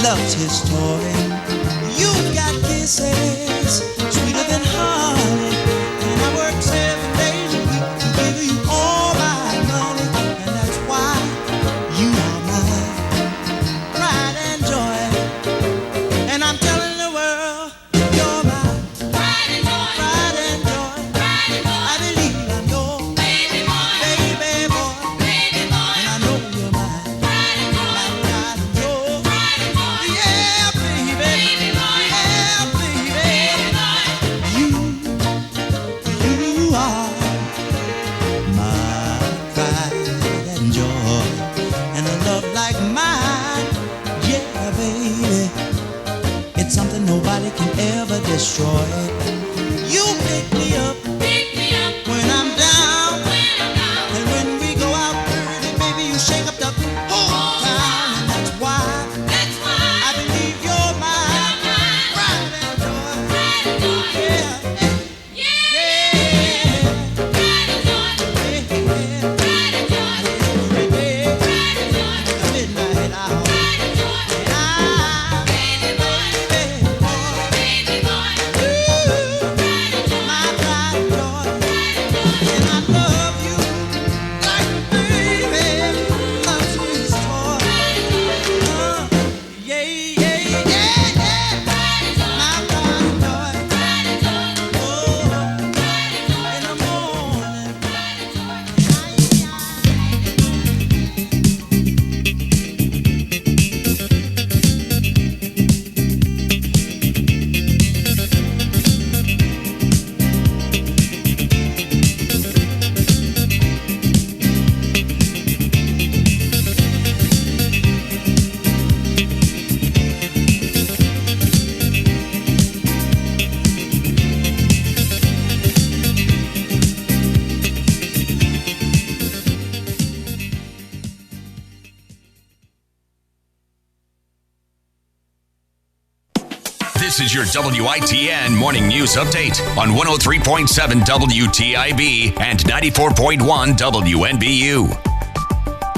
loves his toy. You've got kisses sweeter than honey, and I work 7 days a week to give you all my money, and that's why you are my pride and joy. And I'm telling the world, you're my pride and joy, pride and joy, pride and joy. I believe I'm your baby boy, baby boy, baby boy. And I know you're mine, pride and joy, my pride and joy, pride and joy. Yeah, baby, baby boy, yeah, baby, baby boy. You are my pride and joy, and a love like mine, yeah, baby. It's something nobody can ever destroy. You pick me up when I'm down, and when we go out early, baby, you shake up the whole town. And that's why I believe you're my pride and joy. Yeah, midnight hour. This is your WITN Morning News Update on 103.7 WTIB and 94.1 WNBU.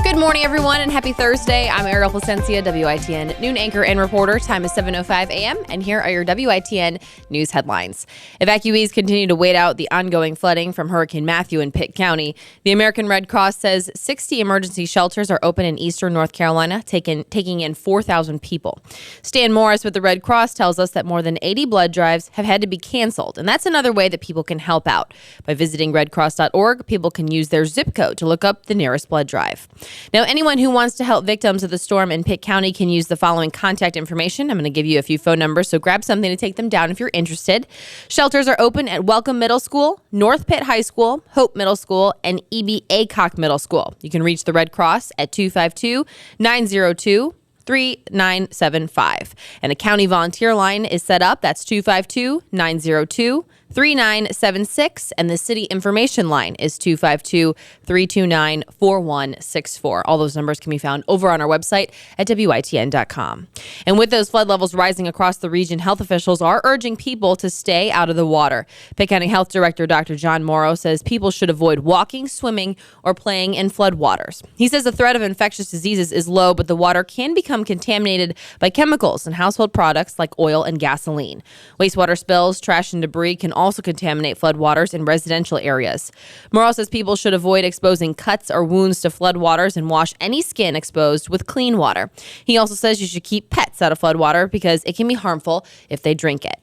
Good morning, everyone, and happy Thursday. I'm Ariel Placencia, WITN noon anchor and reporter. Time is 7:05 a.m., and here are your WITN news headlines. Evacuees continue to wait out the ongoing flooding from Hurricane Matthew in Pitt County. The American Red Cross says 60 emergency shelters are open in eastern North Carolina, taking in 4,000 people. Stan Morris with the Red Cross tells us that more than 80 blood drives have had to be canceled, and that's another way that people can help out. By visiting redcross.org, people can use their zip code to look up the nearest blood drive. Now, anyone who wants to help victims of the storm in Pitt County can use the following contact information. I'm going to give you a few phone numbers, so grab something to take them down if you're interested. Shelters are open at Welcome Middle School, North Pitt High School, Hope Middle School, and E.B. Aycock Middle School. You can reach the Red Cross at 252-902-3975. And a county volunteer line is set up. That's 252-902-3976, and the city information line is 252-329-4164. All those numbers can be found over on our website at WITN.com. And with those flood levels rising across the region, health officials are urging people to stay out of the water. Pitt County Health Director Dr. John Morrow says people should avoid walking, swimming, or playing in flood waters. He says the threat of infectious diseases is low, but the water can become contaminated by chemicals and household products like oil and gasoline. Wastewater spills, trash, and debris can also contaminate floodwaters in residential areas. Morrow says people should avoid exposing cuts or wounds to floodwaters and wash any skin exposed with clean water. He also says you should keep pets out of floodwater because it can be harmful if they drink it.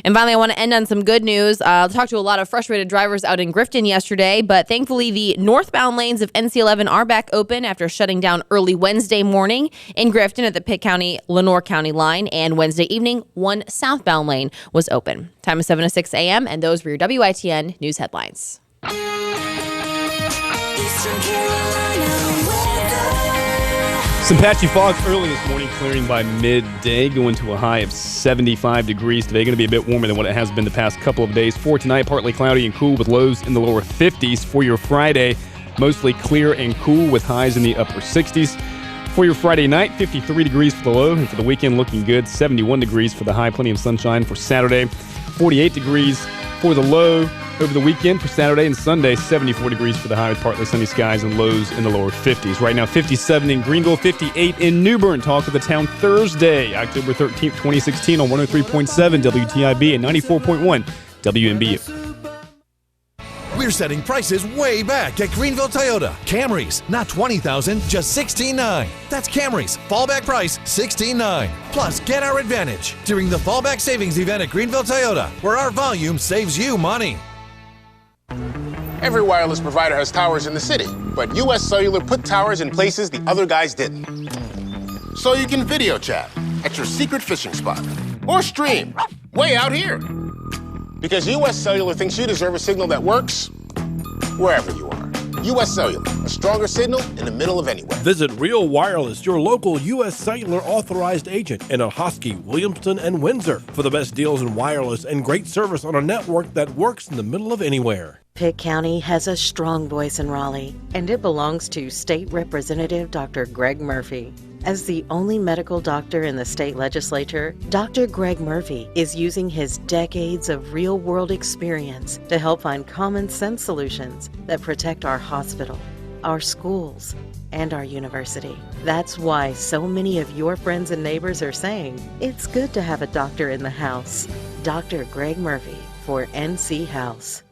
And finally, I want to end on some good news. I talked to a lot of frustrated drivers out in Grifton yesterday, but thankfully the northbound lanes of NC11 are back open after shutting down early Wednesday morning in Grifton at the Pitt County-Lenoir County line, and Wednesday evening, one southbound lane was open. Time is 7:06 a.m., and those were your WITN news headlines. Eastern Carolina weather. Some patchy fog early this morning, clearing by midday, going to a high of 75 degrees today. Going to be a bit warmer than what it has been the past couple of days. For tonight, partly cloudy and cool with lows in the lower 50s. For your Friday, mostly clear and cool with highs in the upper 60s. For your Friday night, 53 degrees for the low, and for the weekend, looking good. 71 degrees for the high, plenty of sunshine for Saturday. 48 degrees for the low. over the weekend for Saturday and Sunday. 74 degrees for the high with partly sunny skies and lows in the lower 50s. Right now, 57 in Greenville, 58 in New Bern. Talk of the Town Thursday, October 13th, 2016 on 103.7 WTIB and 94.1 WNBU. We're setting prices way back at Greenville Toyota. Camrys, not $20,000, just $16,900. That's Camrys, fallback price $16,900. Plus, get our advantage during the fallback savings event at Greenville Toyota, where our volume saves you money. Every wireless provider has towers in the city, but US Cellular put towers in places the other guys didn't. So you can video chat at your secret fishing spot or stream way out here. Because US Cellular thinks you deserve a signal that works wherever you are. US Cellular, a stronger signal in the middle of anywhere. Visit Real Wireless, your local US Cellular authorized agent in Ahoskie, Williamston, and Windsor for the best deals in wireless and great service on a network that works in the middle of anywhere. Pitt County has a strong voice in Raleigh, and it belongs to State Representative Dr. Greg Murphy. As the only medical doctor in the state legislature, Dr. Greg Murphy is using his decades of real-world experience to help find common-sense solutions that protect our hospital, our schools, and our university. That's why so many of your friends and neighbors are saying, it's good to have a doctor in the house. Dr. Greg Murphy for NC House.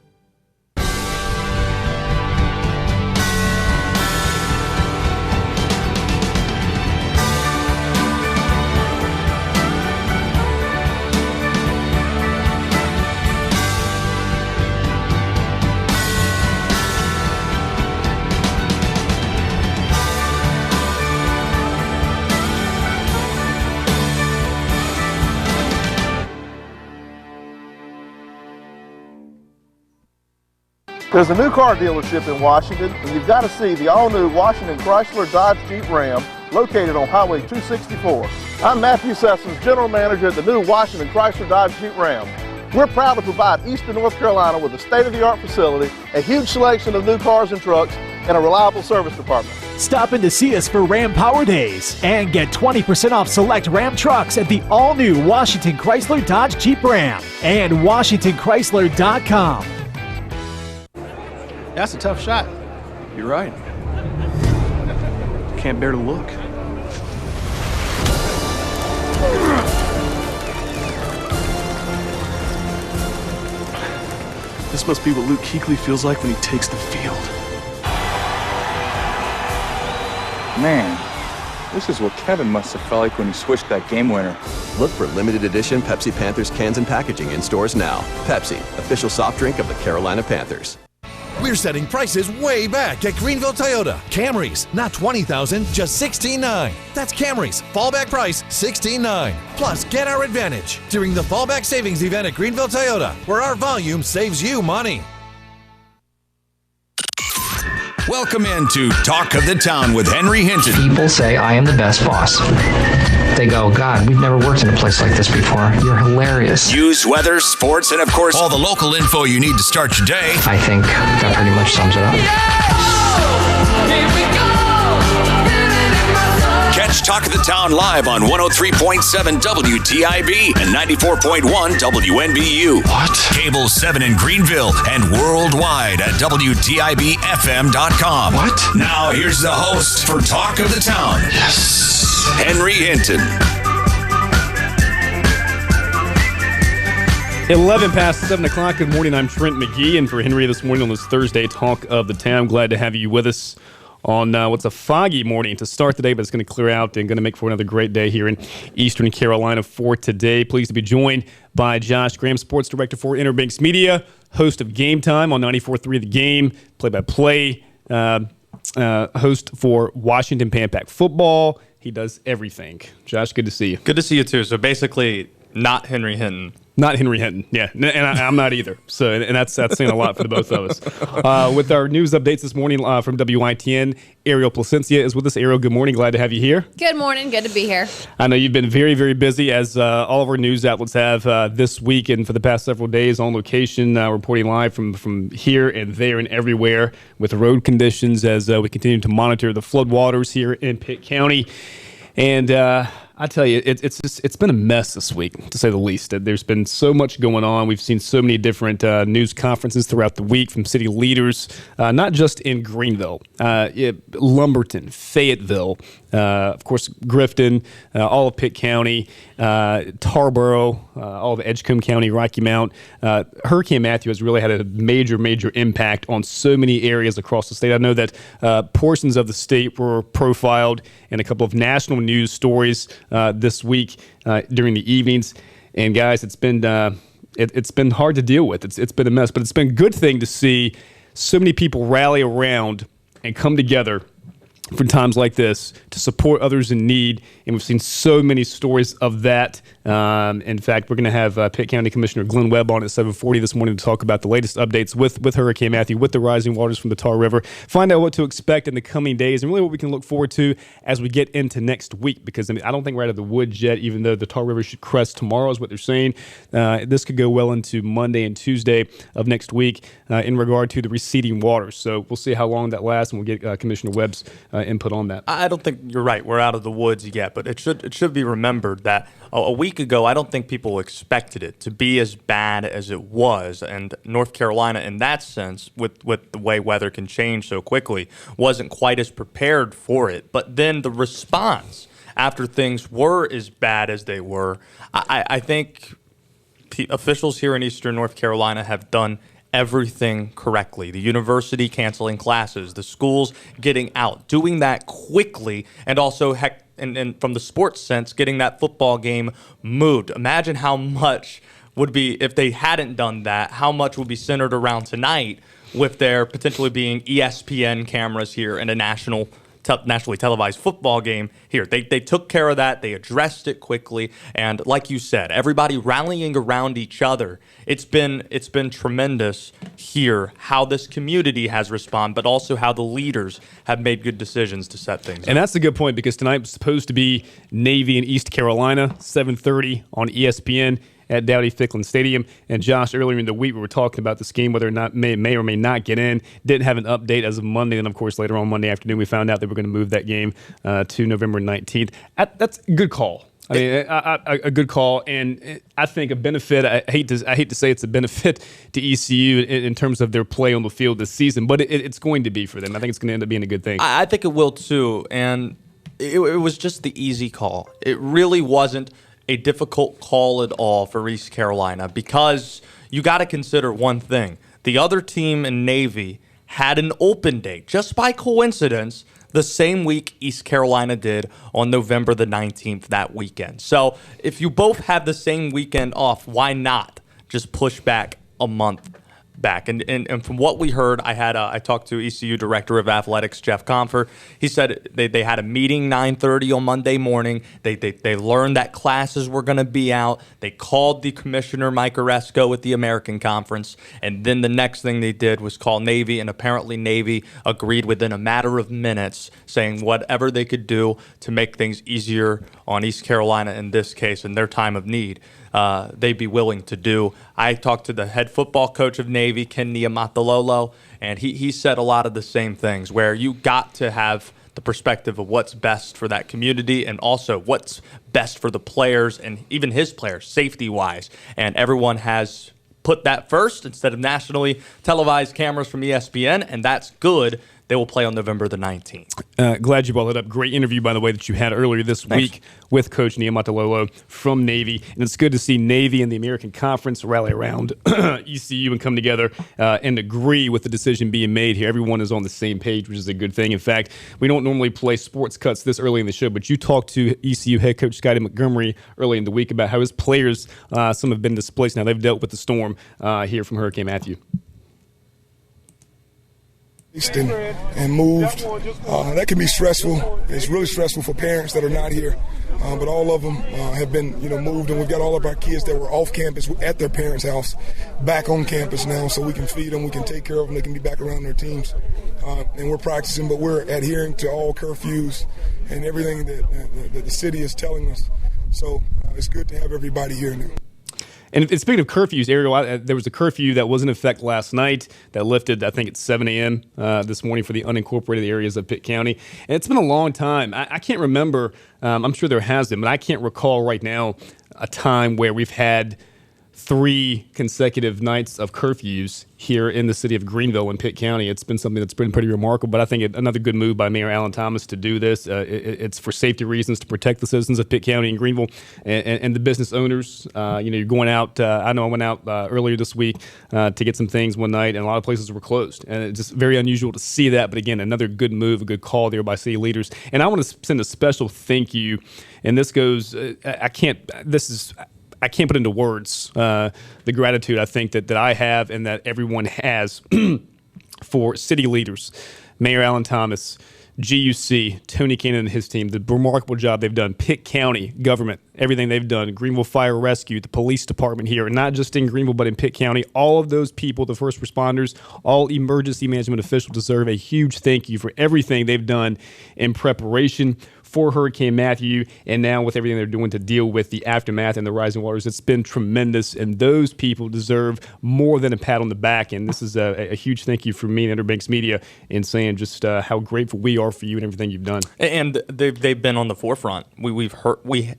There's a new car dealership in Washington, and you've got to see the all-new Washington Chrysler Dodge Jeep Ram located on Highway 264. I'm Matthew Sessons, General Manager at the new Washington Chrysler Dodge Jeep Ram. We're proud to provide Eastern North Carolina with a state-of-the-art facility, a huge selection of new cars and trucks, and a reliable service department. Stop in to see us for Ram Power Days and get 20% off select Ram trucks at the all-new Washington Chrysler Dodge Jeep Ram and WashingtonChrysler.com. That's a tough shot. You're right. Can't bear to look. This must be what Luke Kuechly feels like when he takes the field. Man, this is what Kevin must have felt like when he switched that game winner. Look for limited edition Pepsi Panthers cans and packaging in stores now. Pepsi, official soft drink of the Carolina Panthers. We're setting prices way back at Greenville Toyota. Camrys, not $20,000, just $16,900. That's Camrys, fallback price $16,900. Plus, get our advantage during the fallback savings event at Greenville Toyota, where our volume saves you money. Welcome into Talk of the Town with Henry Hinton. People say I am the best boss. They go, God, we've never worked in a place like this before. You're hilarious. News, weather, sports, and of course, all the local info you need to start your day. I think that pretty much sums it up. Catch Talk of the Town live on 103.7 WTIB and 94.1 WNBU. What? Cable 7 in Greenville and worldwide at WTIBFM.com. What? Now here's the host for Talk of the Town. Yes. Henry Hinton. 11 past 7 o'clock. Good morning. I'm Trent McGee, and for Henry this morning on this Thursday Talk of the Town, glad to have you with us on what's a foggy morning to start the day, but it's going to clear out and going to make for another great day here in Eastern Carolina for today. Pleased to be joined by Josh Graham, Sports Director for Interbanks Media, host of Game Time on 94.3 The Game, play-by-play host for Washington Pan Pac Football. He does everything. Josh, good to see you. Good to see you, too. So basically, not Henry Hinton. Not Henry Hinton, yeah, and I'm not either. So, and that's saying a lot for the both of us. With our news updates this morning from WITN, Ariel Placencia is with us. Ariel, good morning. Glad to have you here. Good morning. Good to be here. I know you've been very, very busy, as all of our news outlets have this week and for the past several days on location, reporting live from here and there and everywhere with road conditions as we continue to monitor the floodwaters here in Pitt County. And I tell you, it's been a mess this week, to say the least. There's been so much going on. We've seen so many different news conferences throughout the week from city leaders, not just in Greenville, Lumberton, Fayetteville, of course, Grifton, all of Pitt County, Tarboro, all of Edgecombe County, Rocky Mount. Hurricane Matthew has really had a major impact on so many areas across the state. I know that portions of the state were profiled in a couple of national news stories this week during the evenings. And guys, it's been hard to deal with. It's been a mess, but it's been a good thing to see so many people rally around and come together for times like this to support others in need. And we've seen so many stories of that. In fact, we're going to have Pitt County Commissioner Glenn Webb on at 7:40 this morning to talk about the latest updates with Hurricane Matthew, with the rising waters from the Tar River, find out what to expect in the coming days and really what we can look forward to as we get into next week. Because I don't think we're out of the woods yet, even though the Tar River should crest tomorrow is what they're saying. This could go well into Monday and Tuesday of next week in regard to the receding waters. So we'll see how long that lasts, and we'll get Commissioner Webb's input on that. I don't think you're right. We're out of the woods yet, but it should be remembered that a week ago, I don't think people expected it to be as bad as it was. And North Carolina, in that sense, with the way weather can change so quickly, wasn't quite as prepared for it. But then the response after things were as bad as they were, I think officials here in Eastern North Carolina have done everything correctly. The university canceling classes, the schools getting out, doing that quickly, and also and from the sports sense, getting that football game moved. Imagine how much would be, if they hadn't done that, how much would be centered around tonight with there potentially being ESPN cameras here and a nationally televised football game here. They took care of that. They addressed it quickly. And like you said, everybody rallying around each other. It's been tremendous here how this community has responded, but also how the leaders have made good decisions to set things up. And that's a good point, because tonight was supposed to be Navy and East Carolina, 7:30 on ESPN at Dowdy-Ficklin Stadium. And Josh, earlier in the week, we were talking about this game, whether or not may or may not get in. Didn't have an update as of Monday. And, of course, later on Monday afternoon, we found out they were going to move that game to November 19th. That's a good call. I mean, a good call, and I think a benefit. I hate to say it's a benefit to ECU in terms of their play on the field this season, but it's going to be for them. I think it's going to end up being a good thing. I think it will too, and it was just the easy call. It really wasn't a difficult call at all for East Carolina, because you got to consider one thing: the other team in Navy had an open date, just by coincidence, the same week East Carolina did on November the 19th that weekend. So if you both have the same weekend off, why not just push back a month back? And from what we heard, I talked to ECU Director of Athletics, Jeff Comfort. He said they had a meeting 9:30 on Monday morning. They learned that classes were going to be out. They called the commissioner, Mike Oresco, at the American Conference. And then the next thing they did was call Navy, and apparently Navy agreed within a matter of minutes, saying whatever they could do to make things easier on East Carolina in this case, in their time of need, they'd be willing to do. I talked to the head football coach of Navy, Ken Niumatalolo, and he said a lot of the same things, where you got to have the perspective of what's best for that community and also what's best for the players and even his players, safety-wise. And everyone has put that first instead of nationally televised cameras from ESPN, and that's good. They will play on November the 19th. Glad you brought it up. Great interview, by the way, that you had earlier this week with Coach Niumatalolo from Navy. And it's good to see Navy and the American Conference rally around ECU and come together and agree with the decision being made here. Everyone is on the same page, which is a good thing. In fact, we don't normally play sports cuts this early in the show, but you talked to ECU head coach Scotty Montgomery early in the week about how his players, some have been displaced now. They've dealt with the storm here from Hurricane Matthew. And moved. That can be stressful. It's really stressful for parents that are not here. But all of them have been, moved, and we've got all of our kids that were off campus at their parents' house back on campus now, so we can feed them, we can take care of them, they can be back around their teams. And we're practicing, but we're adhering to all curfews and everything that the city is telling us. So it's good to have everybody here now. And speaking of curfews, Ariel, there was a curfew that was in effect last night that lifted, I think, at 7 a.m. This morning for the unincorporated areas of Pitt County. And it's been a long time. I can't remember. I'm sure there has been, but I can't recall right now a time where we've had 3 consecutive nights of curfews here in the city of Greenville and Pitt County. It's been something that's been pretty remarkable, but I think another good move by Mayor Alan Thomas to do this. It's for safety reasons, to protect the citizens of Pitt County and Greenville and the business owners. You're going out. I know I went out earlier this week to get some things one night, and a lot of places were closed. And it's just very unusual to see that. But again, another good move, a good call there by city leaders. And I want to send a special thank you. And this goes, I can't put into words the gratitude I think that I have and that everyone has for city leaders, Mayor Alan Thomas, GUC, Tony Cannon and his team, the remarkable job they've done, Pitt County government, everything they've done, Greenville Fire Rescue, the police department here, and not just in Greenville but in Pitt County. All of those people, the first responders, all emergency management officials deserve a huge thank you for everything they've done in preparation for Hurricane Matthew, and now with everything they're doing to deal with the aftermath and the rising waters. It's been tremendous, and those people deserve more than a pat on the back. And this is a huge thank you from me and Interbanks Media in saying just how grateful we are for you and everything you've done. And they've been on the forefront. We've heard.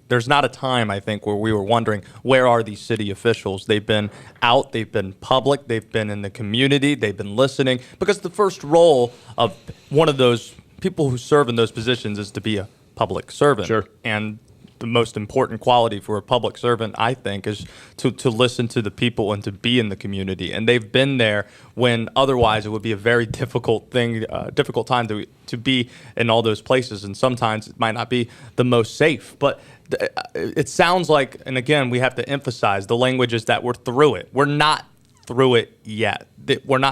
There's not a time, I think, where we were wondering, where are these city officials? They've been out, they've been public, they've been in the community, they've been listening, because the first role of one of those people who serve in those positions is to be a public servant. Sure. And the most important quality for a public servant, I think, is to listen to the people and to be in the community. And they've been there when otherwise it would be a very difficult time to be in all those places. And sometimes it might not be the most safe. But it sounds like, and again, we have to emphasize, the language is that we're through it. We're not through it yet.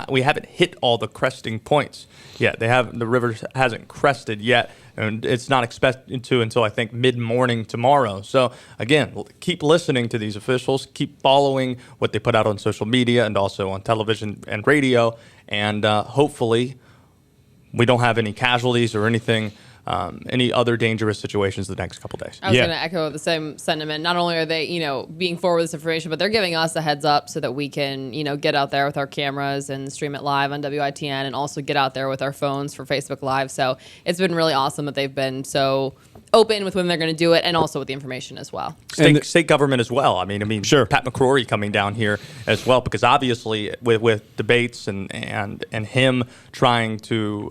We haven't hit all the cresting points yet. The river hasn't crested yet, and it's not expected to until I think mid-morning tomorrow. So again, keep listening to these officials, keep following what they put out on social media and also on television and radio, and hopefully we don't have any casualties or anything. Any other dangerous situations the next couple days. I was going to echo the same sentiment. Not only are they, being forward with this information, but they're giving us a heads up so that we can, get out there with our cameras and stream it live on WITN, and also get out there with our phones for Facebook Live. So it's been really awesome that they've been so open with when they're going to do it, and also with the information as well. State government as well. I mean, sure. Pat McCrory coming down here as well, because obviously with debates and him trying to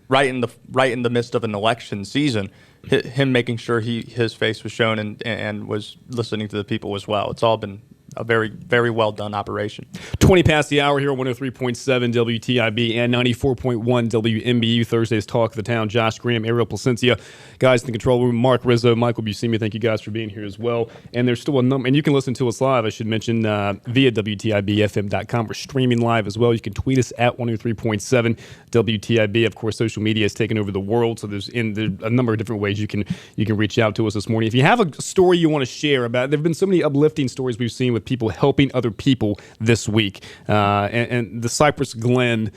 right in the midst of an election season, him making sure his face was shown and was listening to the people as well. It's all been a very, very well done operation. 20 past the hour here on 103.7 WTIB and 94.1 WMBU. Thursday's Talk of the Town. Josh Graham, Ariel Placencia, guys in the control room. Mark Rizzo, Michael Buscemi. Thank you guys for being here as well. And there's still a number, and you can listen to us live, I should mention, via WTIBFM.com. We're streaming live as well. You can tweet us at 103.7 WTIB. Of course, social media has taken over the world, so there's a number of different ways you can reach out to us this morning. If you have a story you want to share about, there have been so many uplifting stories we've seen with people helping other people this week. And the Cypress Glen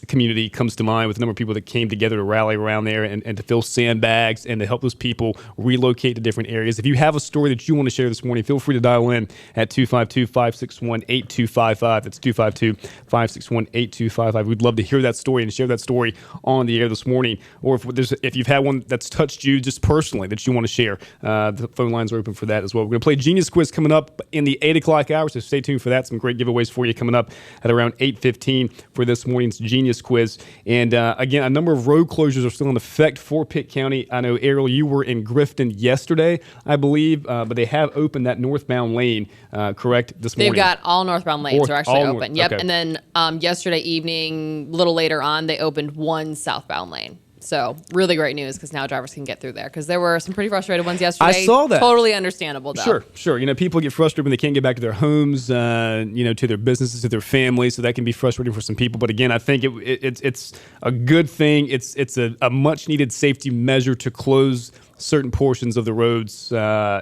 community comes to mind with a number of people that came together to rally around there and to fill sandbags and to help those people relocate to different areas. If you have a story that you want to share this morning, feel free to dial in at 252-561-8255. That's 252-561-8255. We'd love to hear that story and share that story on the air this morning. Or if you've had one that's touched you just personally that you want to share, the phone lines are open for that as well. We're going to play Genius Quiz coming up in the 8 o'clock hour, so stay tuned for that. Some great giveaways for you coming up at around 8:15 for this morning's Genius Quiz. And again, a number of road closures are still in effect for Pitt County. I know, Ariel, you were in Grifton yesterday, I believe, but they have opened that northbound lane, correct, this morning? They've got all northbound lanes are actually all open. Yep. Okay. And then yesterday evening, a little later on, they opened one southbound lane. So really great news, because now drivers can get through there, because there were some pretty frustrated ones yesterday. I saw that. Totally understandable, though. Sure. People get frustrated when they can't get back to their homes, to their businesses, to their families. So that can be frustrating for some people. But again, I think it's a good thing. It's a much needed safety measure to close certain portions of the roads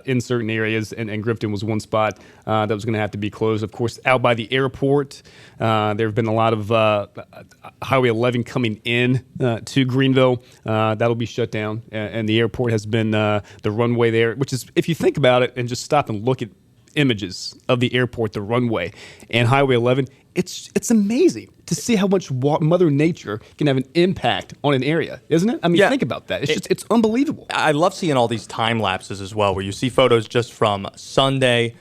in certain areas, and Grifton was one spot that was going to have to be closed. Of course, out by the airport, there have been a lot of Highway 11 coming in to Greenville. That'll be shut down, and the airport has been the runway there, which is, if you think about it and just stop and look at images of the airport, the runway, and Highway 11. It's amazing to see how much Mother Nature can have an impact on an area, isn't it? I mean, think about that. It's unbelievable. I love seeing all these time lapses as well, where you see photos just from Sunday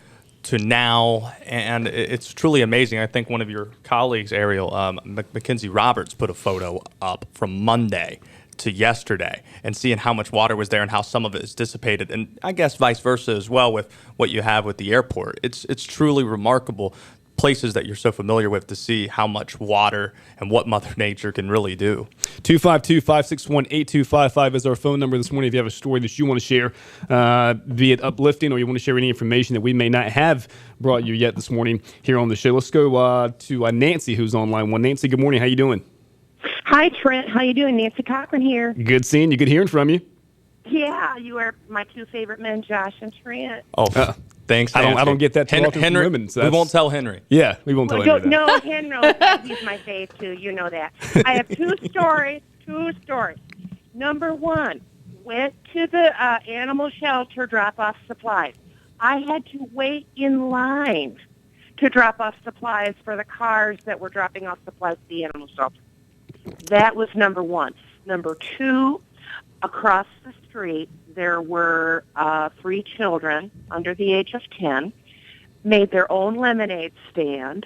to now, and it's truly amazing. I think one of your colleagues, Ariel, Mackenzie Roberts, put a photo up from Monday to yesterday, and seeing how much water was there and how some of it is dissipated, and I guess vice versa as well with what you have with the airport. It's truly remarkable, places that you're so familiar with, to see how much water and what Mother Nature can really do. 252-561-8255 is our phone number this morning if you have a story that you want to share, be it uplifting or you want to share any information that we may not have brought you yet this morning here on the show. Let's go to Nancy, who's on line one. Nancy, good morning. How you doing? Hi, Trent. How you doing? Nancy Cochran here. Good seeing you. Good hearing from you. Yeah, you are my two favorite men, Josh and Trent. Oh, thanks, Nancy. I don't get that too often from Henry, women. So we won't tell Henry. Yeah, we won't tell Henry that. No, Henry, he's my fave, too. You know that. I have two stories. Number one, went to the animal shelter, drop off supplies. I had to wait in line to drop off supplies for the cars that were dropping off supplies to the animal shelter. That was number one. Number two, across the street, there were 3 children under the age of 10, made their own lemonade stand,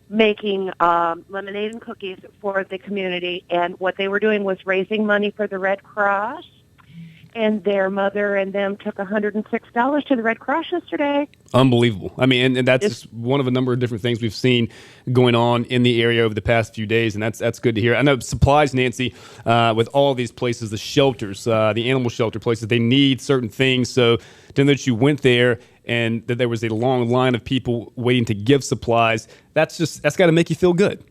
making lemonade and cookies for the community. And what they were doing was raising money for the Red Cross. And their mother and them took $106 to the Red Cross yesterday. Unbelievable. I mean, and that's just one of a number of different things we've seen going on in the area over the past few days, and that's good to hear. I know supplies, Nancy, with all these places, the shelters, the animal shelter places, they need certain things. So to know that you went there and that there was a long line of people waiting to give supplies, that's got to make you feel good.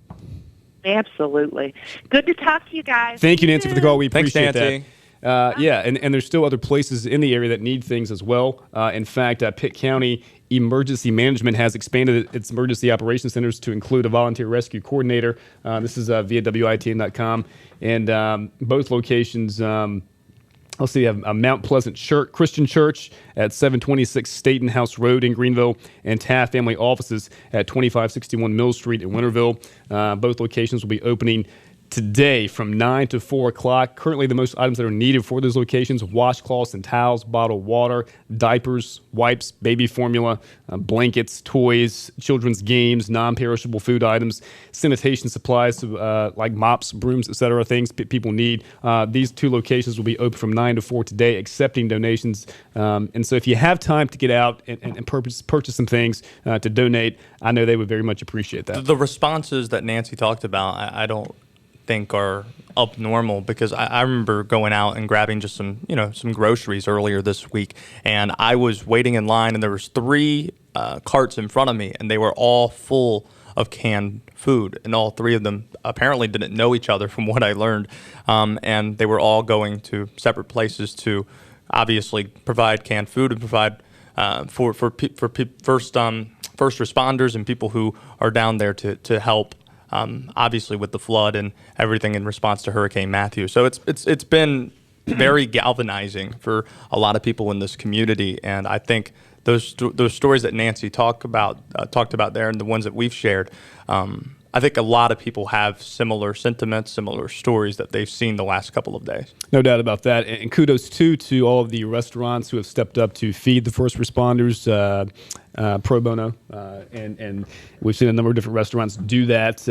Absolutely. Good to talk to you guys. Thank you, Nancy, for the call. We appreciate Nancy. that. And there's still other places in the area that need things as well. In fact, Pitt County Emergency Management has expanded its emergency operations centers to include a volunteer rescue coordinator. This is via WITN.com. And both locations, let's see, have a Mount Pleasant Christian Church at 726 Staten House Road in Greenville, and Taft Family Offices at 2561 Mill Street in Winterville. Both locations will be opening today from 9 to 4 o'clock. Currently, the most items that are needed for those locations: washcloths and towels, bottled water, diapers, wipes, baby formula, blankets, toys, children's games, non-perishable food items, sanitation supplies like mops, brooms, etc., things people need. These 2 locations will be open from 9 to 4 today, accepting donations. And so if you have time to get out and purchase some things to donate, I know they would very much appreciate that. The responses that Nancy talked about, I don't think are abnormal, because I remember going out and grabbing just some groceries earlier this week, and I was waiting in line, and there was 3 carts in front of me, and they were all full of canned food, and all 3 of them apparently didn't know each other from what I learned, and they were all going to separate places to obviously provide canned food and provide for first responders and people who are down there to help. Obviously with the flood and everything in response to Hurricane Matthew. So it's been very galvanizing for a lot of people in this community, and I think those stories that Nancy talked about there, and the ones that we've shared, I think a lot of people have similar sentiments, similar stories that they've seen the last couple of days. No doubt about that. And kudos, too, to all of the restaurants who have stepped up to feed the first responders pro bono. And we've seen a number of different restaurants do that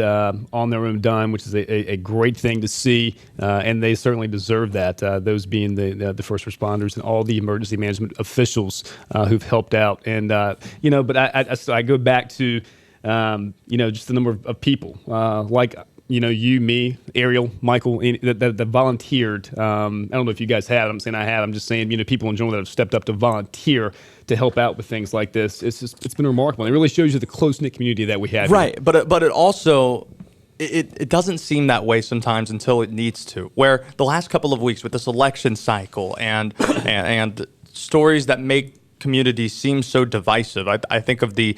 on their own dime, which is a great thing to see. And they certainly deserve that, those being the first responders and all the emergency management officials who've helped out. And, but I go back to, just the number of people like, you, me, Ariel, Michael, that volunteered. I don't know if you guys have. I'm saying I have. I'm just saying, people in general that have stepped up to volunteer to help out with things like this. It's been remarkable. It really shows you the close-knit community that we have. Right, here. But it also it doesn't seem that way sometimes until it needs to. Where the last couple of weeks with this election cycle and stories that make communities seem so divisive. I think of the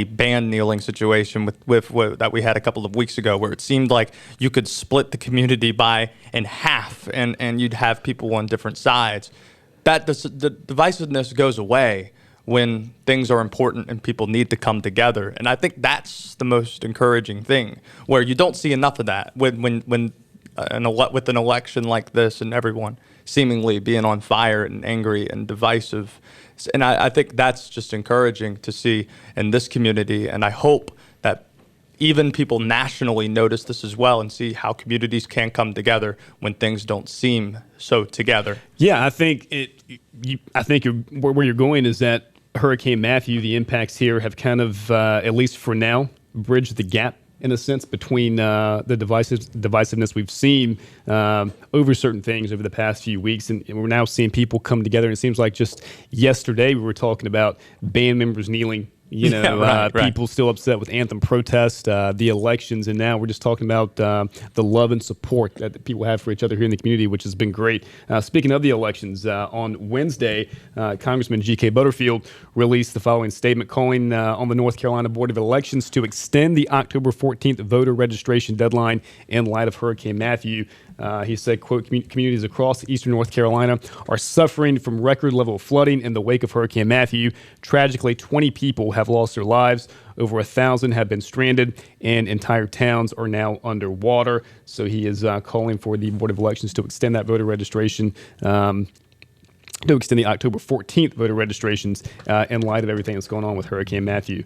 band kneeling situation with that we had a couple of weeks ago, where it seemed like you could split the community in half, and you'd have people on different sides. That the divisiveness goes away when things are important and people need to come together. And I think that's the most encouraging thing, where you don't see enough of that with an election like this and everyone seemingly being on fire and angry and divisive. And I think that's just encouraging to see in this community. And I hope that even people nationally notice this as well and see how communities can come together when things don't seem so together. Yeah, I think where you're going is that Hurricane Matthew, the impacts here have kind of, at least for now, bridged the gap in a sense between the divisiveness we've seen over certain things over the past few weeks. And we're now seeing people come together. And it seems like just yesterday we were talking about band members kneeling. Right. People still upset with anthem protest, the elections, and now we're just talking about the love and support that people have for each other here in the community, which has been great. Speaking of the elections, on Wednesday, Congressman G.K. Butterfield released the following statement calling on the North Carolina Board of Elections to extend the October 14th voter registration deadline in light of Hurricane Matthew. He said, quote, communities across eastern North Carolina are suffering from record level flooding in the wake of Hurricane Matthew. Tragically, 20 people have lost their lives. Over 1,000 have been stranded, and entire towns are now underwater. So he is calling for the Board of Elections to extend that voter registration, to extend the October 14th voter registrations in light of everything that's going on with Hurricane Matthew.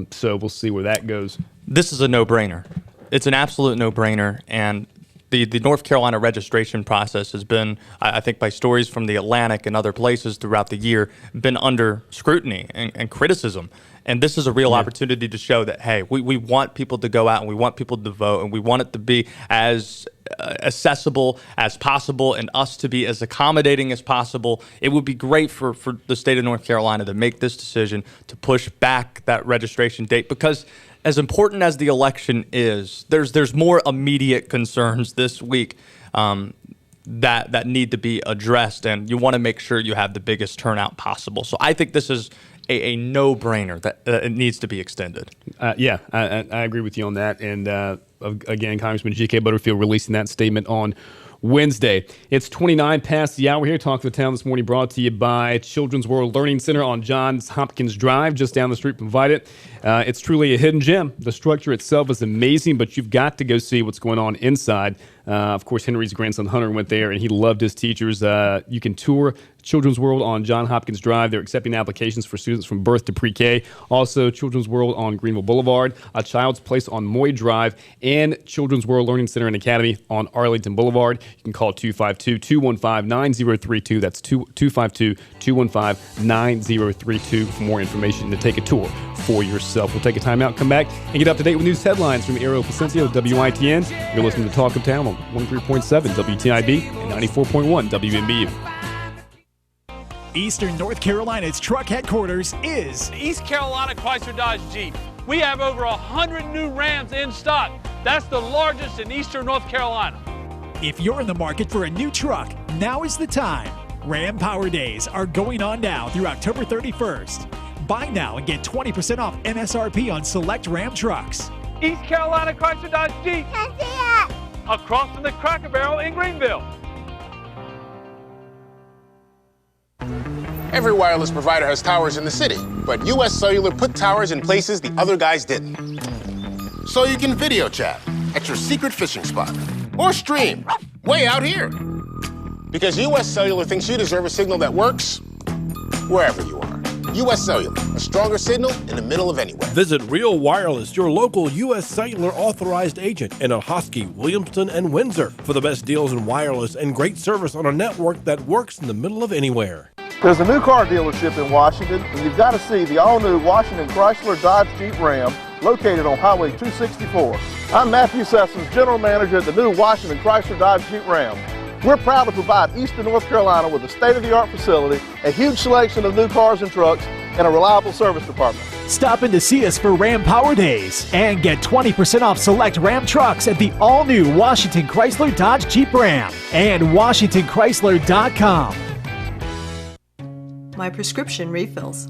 So we'll see where that goes. This is a no-brainer. It's an absolute no-brainer, and the North Carolina registration process has been, I think by stories from the Atlantic and other places throughout the year, been under scrutiny and criticism. And this is a real opportunity to show that, hey, we want people to go out and we want people to vote and we want it to be as accessible as possible and us to be as accommodating as possible. It would be great for the state of North Carolina to make this decision to push back that registration date, because as important as the election is, there's more immediate concerns this week that need to be addressed, and you want to make sure you have the biggest turnout possible. So I think this is a no-brainer that it needs to be extended. I agree with you on that. And again, Congressman G.K. Butterfield releasing that statement on Wednesday. It's 29 past the hour here. Talk of the Town this morning brought to you by Children's World Learning Center on Johns Hopkins Drive, just down the street from Vidant. It's truly a hidden gem. The structure itself is amazing, but you've got to go see what's going on inside. Of course, Henry's grandson Hunter went there, and he loved his teachers. You can tour Children's World on John Hopkins Drive. They're accepting applications for students from birth to pre-K. Also, Children's World on Greenville Boulevard, A Child's Place on Moy Drive, and Children's World Learning Center and Academy on Arlington Boulevard. You can call 252-215-9032. That's 252-215-9032 for more information to take a tour for yourself. We'll take a time out, come back, and get up to date with news headlines from Ariel Placencia of WITN. You're listening to Talk of Town on 103.7 WTIB and 94.1 WNBU. Eastern North Carolina's truck headquarters is East Carolina Chrysler Dodge Jeep. We have over 100 new Rams in stock. That's the largest in Eastern North Carolina. If you're in the market for a new truck, now is the time. Ram Power Days are going on now through October 31st. Buy now and get 20% off MSRP on select Ram trucks. East Carolina Chrysler Dodge Jeep. Can see it. Across from the Cracker Barrel in Greenville. Every wireless provider has towers in the city, but US Cellular put towers in places the other guys didn't. So you can video chat at your secret fishing spot or stream way out here. Because US Cellular thinks you deserve a signal that works wherever you are. US Cellular, a stronger signal in the middle of anywhere. Visit Real Wireless, your local US Cellular authorized agent in Ahoskie, Williamston, and Windsor for the best deals in wireless and great service on a network that works in the middle of anywhere. There's a new car dealership in Washington, and you've got to see the all-new Washington Chrysler Dodge Jeep Ram located on Highway 264. I'm Matthew Sessions, General Manager at the new Washington Chrysler Dodge Jeep Ram. We're proud to provide Eastern North Carolina with a state-of-the-art facility, a huge selection of new cars and trucks, and a reliable service department. Stop in to see us for Ram Power Days and get 20% off select Ram trucks at the all-new Washington Chrysler Dodge Jeep Ram and WashingtonChrysler.com. My prescription refills.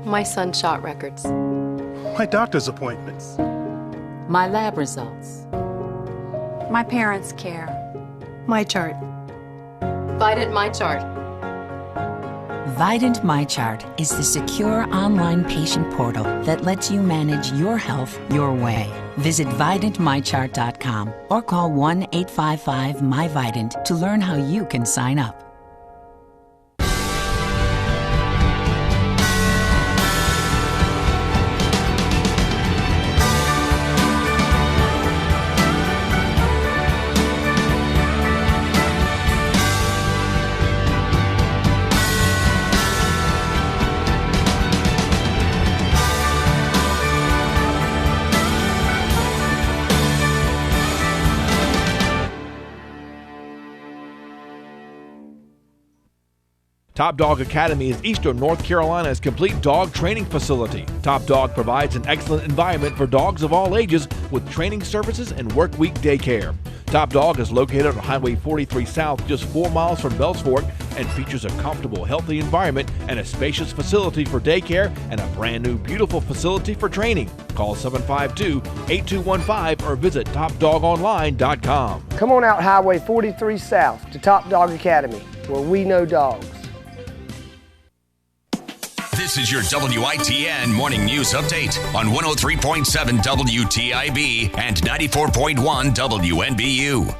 My son's shot records. My doctor's appointments. My lab results. My parents' care. My chart. Vidant My Chart. Vidant MyChart is the secure online patient portal that lets you manage your health your way. Visit VidantMyChart.com or call 1-855-MyVidant to learn how you can sign up. Top Dog Academy is Eastern North Carolina's complete dog training facility. Top Dog provides an excellent environment for dogs of all ages with training services and work week daycare. Top Dog is located on Highway 43 South, just 4 miles from Bells Fork, and features a comfortable, healthy environment and a spacious facility for daycare and a brand new, beautiful facility for training. Call 752-8215 or visit TopDogOnline.com. Come on out Highway 43 South to Top Dog Academy, where we know dogs. This is your WITN Morning News Update on 103.7 WTIB and 94.1 WNBU.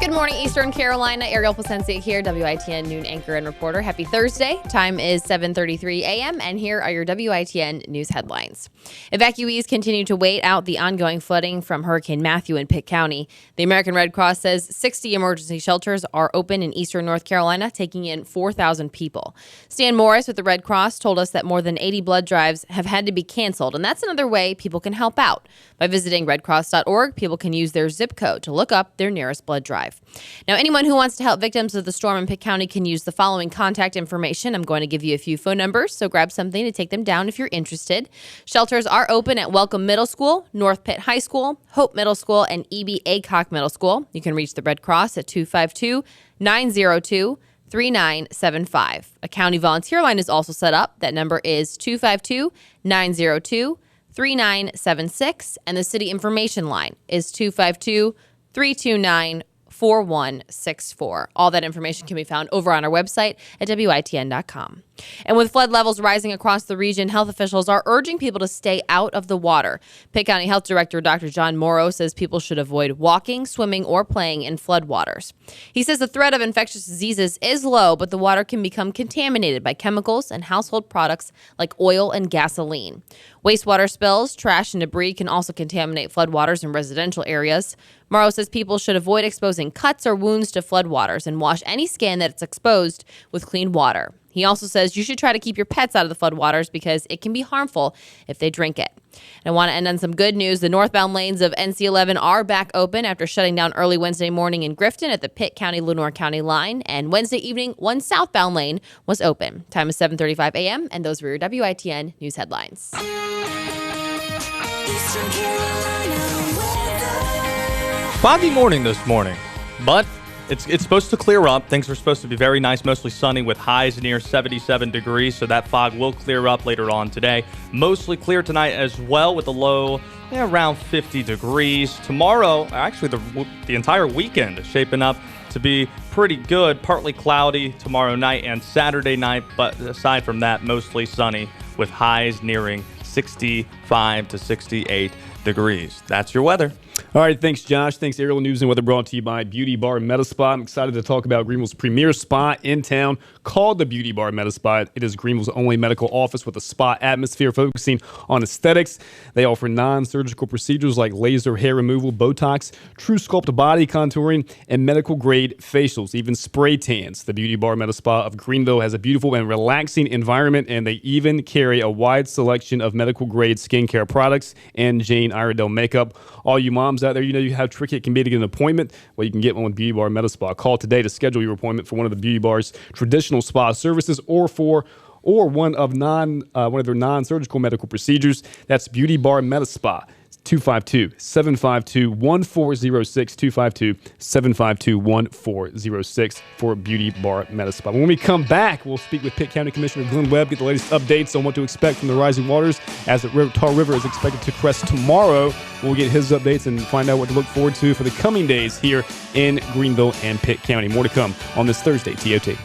Good morning, Eastern Carolina. Ariel Placencia here, WITN noon anchor and reporter. Happy Thursday. Time is 7:33 a.m., and here are your WITN news headlines. Evacuees continue to wait out the ongoing flooding from Hurricane Matthew in Pitt County. The American Red Cross says 60 emergency shelters are open in Eastern North Carolina, taking in 4,000 people. Stan Morris with the Red Cross told us that more than 80 blood drives have had to be canceled, and that's another way people can help out. By visiting redcross.org, people can use their zip code to look up their nearest blood drive. Now, anyone who wants to help victims of the storm in Pitt County can use the following contact information. I'm going to give you a few phone numbers, so grab something to take them down if you're interested. Shelters are open at Welcome Middle School, North Pitt High School, Hope Middle School, and E.B. Aycock Middle School. You can reach the Red Cross at 252-902-3975. A county volunteer line is also set up. That number is 252-902-3976, and the city information line is 252-329-4164. All that information can be found over on our website at WITN.com. And with flood levels rising across the region, health officials are urging people to stay out of the water. Pitt County Health Director Dr. John Morrow says people should avoid walking, swimming, or playing in floodwaters. He says the threat of infectious diseases is low, but the water can become contaminated by chemicals and household products like oil and gasoline. Wastewater spills, trash, and debris can also contaminate floodwaters in residential areas. Morrow says people should avoid exposing cuts or wounds to floodwaters and wash any skin that's exposed with clean water. He also says you should try to keep your pets out of the floodwaters because it can be harmful if they drink it. And I want to end on some good news. The northbound lanes of NC-11 are back open after shutting down early Wednesday morning in Grifton at the Pitt County-Lenoir County line. And Wednesday evening, one southbound lane was open. Time is 7:35 a.m., and those were your WITN news headlines. Eastern Carolina weather. Foggy morning this morning, but it's supposed to clear up. Things are supposed to be very nice, mostly sunny with highs near 77 degrees, so that fog will clear up later on today. Mostly clear tonight as well with a low around 50 degrees. Tomorrow, actually the entire weekend is shaping up to be pretty good. Partly cloudy tomorrow night and Saturday night, but aside from that, mostly sunny with highs nearing 65 to 68 degrees. That's your weather. All right, thanks, Josh. Thanks, Ariel. News and weather brought to you by Beauty Bar Meta Spa. I'm excited to talk about Greenville's premier spa in town called the Beauty Bar Meta Spa. It is Greenville's only medical office with a spa atmosphere focusing on aesthetics. They offer non-surgical procedures like laser hair removal, Botox, true sculpt body contouring, and medical-grade facials, even spray tans. The Beauty Bar Meta Spa of Greenville has a beautiful and relaxing environment, and they even carry a wide selection of medical-grade skincare products and Jane Iredale makeup. All you moms out there, you know how tricky it can be to get an appointment. Well, you can get one with Beauty Bar Meta Spa. Call today to schedule your appointment for one of the Beauty Bar's traditional spa services or one of their non-surgical medical procedures. That's Beauty Bar Meta Spa. 252-752-1406, 252-752-1406 for Beauty Bar Meta Spa. When we come back, we'll speak with Pitt County Commissioner Glenn Webb, get the latest updates on what to expect from the rising waters as the Tar River is expected to crest tomorrow. We'll get his updates and find out what to look forward to for the coming days here in Greenville and Pitt County. More to come on this Thursday, TOT.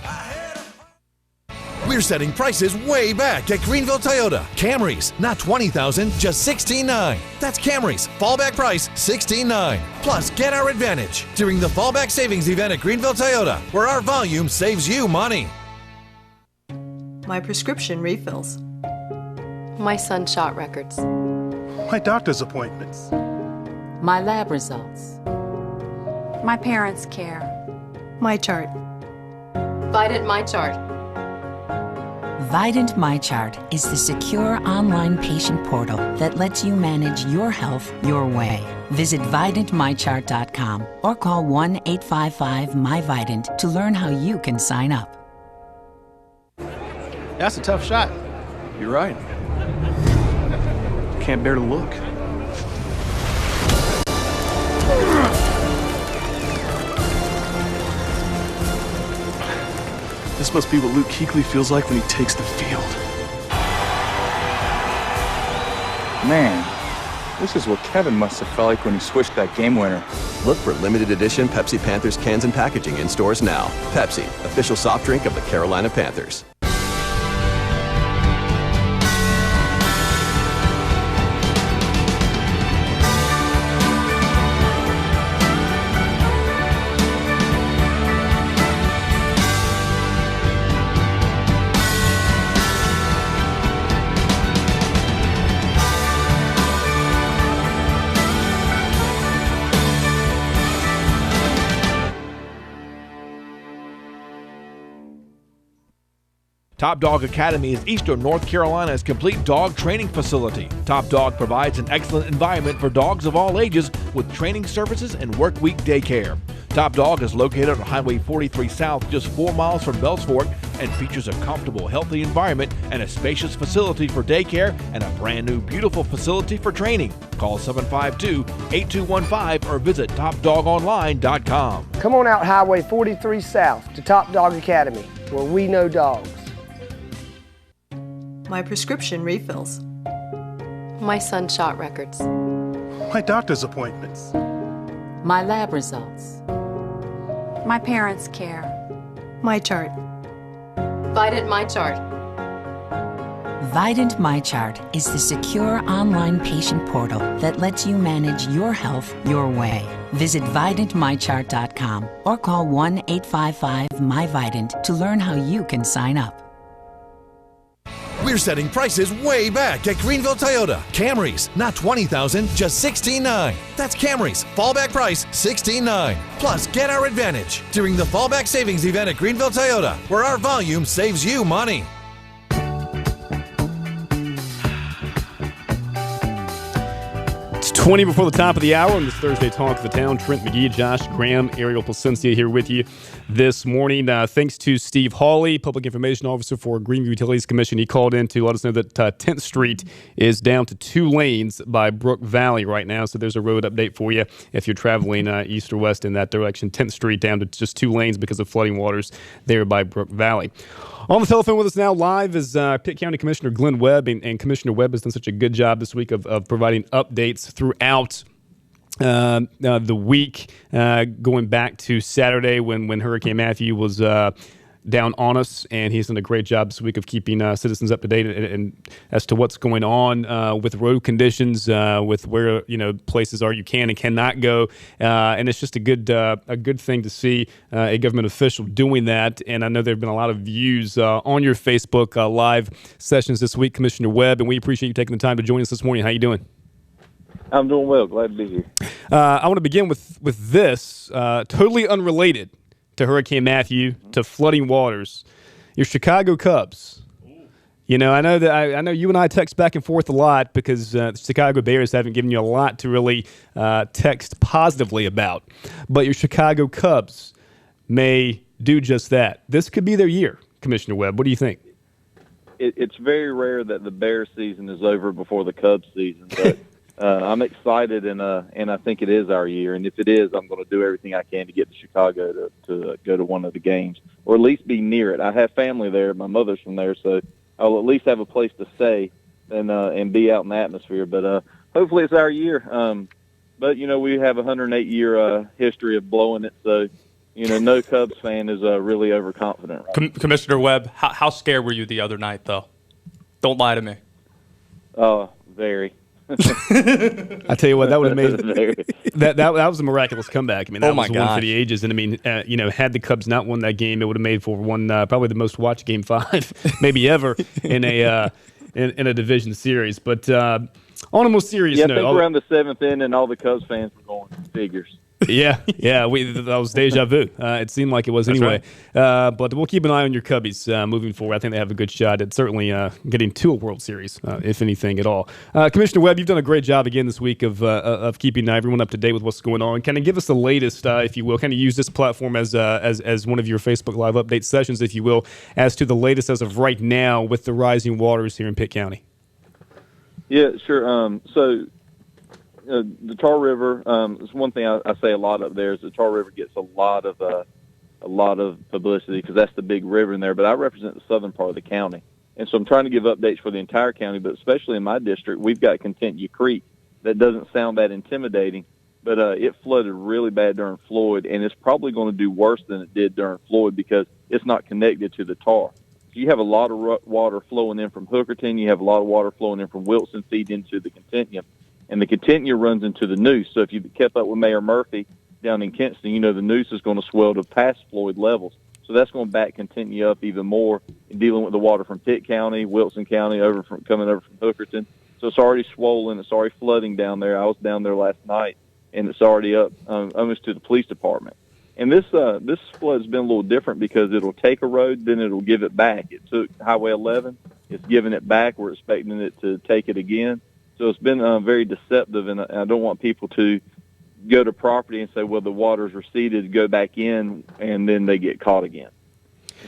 We're setting prices way back at Greenville Toyota. Camrys, not $20,000, just $16,900. That's Camrys. Fallback price, $16,900. Plus, get our advantage during the Fallback Savings Event at Greenville Toyota, where our volume saves you money. My prescription refills. My son shot records. My doctor's appointments. My lab results. My parents' care. My chart. Vidant My Chart. Vidant MyChart is the secure online patient portal that lets you manage your health your way. Visit VidantMyChart.com or call 1-855-MyVidant to learn how you can sign up. That's a tough shot. You're right. Can't bear to look. This must be what Luke Kuechly feels like when he takes the field. Man, this is what Kevin must have felt like when he switched that game winner. Look for limited edition Pepsi Panthers cans and packaging in stores now. Pepsi, official soft drink of the Carolina Panthers. Top Dog Academy is Eastern North Carolina's complete dog training facility. Top Dog provides an excellent environment for dogs of all ages with training services and workweek daycare. Top Dog is located on Highway 43 South, just 4 miles from Bells Fork, and features a comfortable, healthy environment and a spacious facility for daycare and a brand new, beautiful facility for training. Call 752-8215 or visit TopDogOnline.com. Come on out Highway 43 South to Top Dog Academy, where we know dogs. My prescription refills. My son shot records. My doctor's appointments. My lab results. My parents' care. My chart. Vidant My Chart. Vidant MyChart is the secure online patient portal that lets you manage your health your way. Visit VidantMyChart.com or call 1-855-MyVidant to learn how you can sign up. We're setting prices way back at Greenville Toyota. Camrys, not $20,000, just $16,900. That's Camrys. Fallback price, $16,900. Plus, get our advantage during the Fallback Savings Event at Greenville Toyota, where our volume saves you money. It's 20 before the top of the hour on this Thursday Talk of the Town. Trent McGee, Josh Graham, Ariel Placencia here with you this morning. Thanks to Steve Hawley, Public Information Officer for Greenview Utilities Commission. He called in to let us know that 10th Street is down to 2 lanes by Brook Valley right now. So there's a road update for you if you're traveling east or west in that direction. 10th Street down to just 2 lanes because of flooding waters there by Brook Valley. On the telephone with us now live is Pitt County Commissioner Glenn Webb, and Commissioner Webb has done such a good job this week of providing updates throughout the week, going back to Saturday when Hurricane Matthew was down on us, and he's done a great job this week of keeping citizens up to date and as to what's going on with road conditions, with where places are you can and cannot go, and it's just a good thing to see a government official doing that. And I know there have been a lot of views on your Facebook live sessions this week, Commissioner Webb, and we appreciate you taking the time to join us this morning. How you doing? I'm doing well. Glad to be here. I want to begin with this, totally unrelated to Hurricane Matthew, to flooding waters. Your Chicago Cubs. I know you and I text back and forth a lot because the Chicago Bears haven't given you a lot to really text positively about. But your Chicago Cubs may do just that. This could be their year, Commissioner Webb. What do you think? It's very rare that the Bears season is over before the Cubs season, but I'm excited, and I think it is our year. And if it is, I'm going to do everything I can to get to Chicago to go to one of the games, or at least be near it. I have family there. My mother's from there, so I'll at least have a place to stay and be out in the atmosphere. But hopefully it's our year. But we have a 108-year history of blowing it, so No Cubs fan is really overconfident. Right? Commissioner Webb, how scared were you the other night, though? Don't lie to me. Very. I tell you what, that would have made that was a miraculous comeback. I mean, that Oh my was one for gosh. the ages. And I mean, had the Cubs not won that game, it would have made for one probably the most watched Game 5 maybe ever in a in a division series. But on a more serious I note, think around the 7th inning, all the Cubs fans were going figures. yeah, that was deja vu. It seemed like it was That's anyway. But we'll keep an eye on your Cubbies moving forward. I think they have a good shot at certainly getting to a World Series, if anything at all. Commissioner Webb, you've done a great job again this week of keeping everyone up to date with what's going on. Kind of give us the latest, if you will. Kind of use this platform as one of your Facebook Live update sessions, if you will, as to the latest as of right now with the rising waters here in Pitt County. Yeah, sure. The Tar River is one thing I say a lot up there is the Tar River gets a lot of publicity because that's the big river in there. But I represent the southern part of the county, and so I'm trying to give updates for the entire county. But especially in my district, we've got Contentia Creek. That doesn't sound that intimidating, but it flooded really bad during Floyd, and it's probably going to do worse than it did during Floyd because it's not connected to the Tar. So you have a lot of water flowing in from Hookerton. You have a lot of water flowing in from Wilson, feed into the Contentia. And the Contentia runs into the Neuse. So if you've kept up with Mayor Murphy down in Kinston, the Neuse is going to swell to past Floyd levels. So that's going to back Contentia up even more in dealing with the water from Pitt County, Wilson County, coming over from Hookerton. So it's already swollen. It's already flooding down there. I was down there last night, and it's already up almost to the police department. And this flood's been a little different because it'll take a road, then it'll give it back. It took Highway 11. It's giving it back. We're expecting it to take it again. So it's been very deceptive, and I don't want people to go to property and say, well, the water's receded, go back in, and then they get caught again.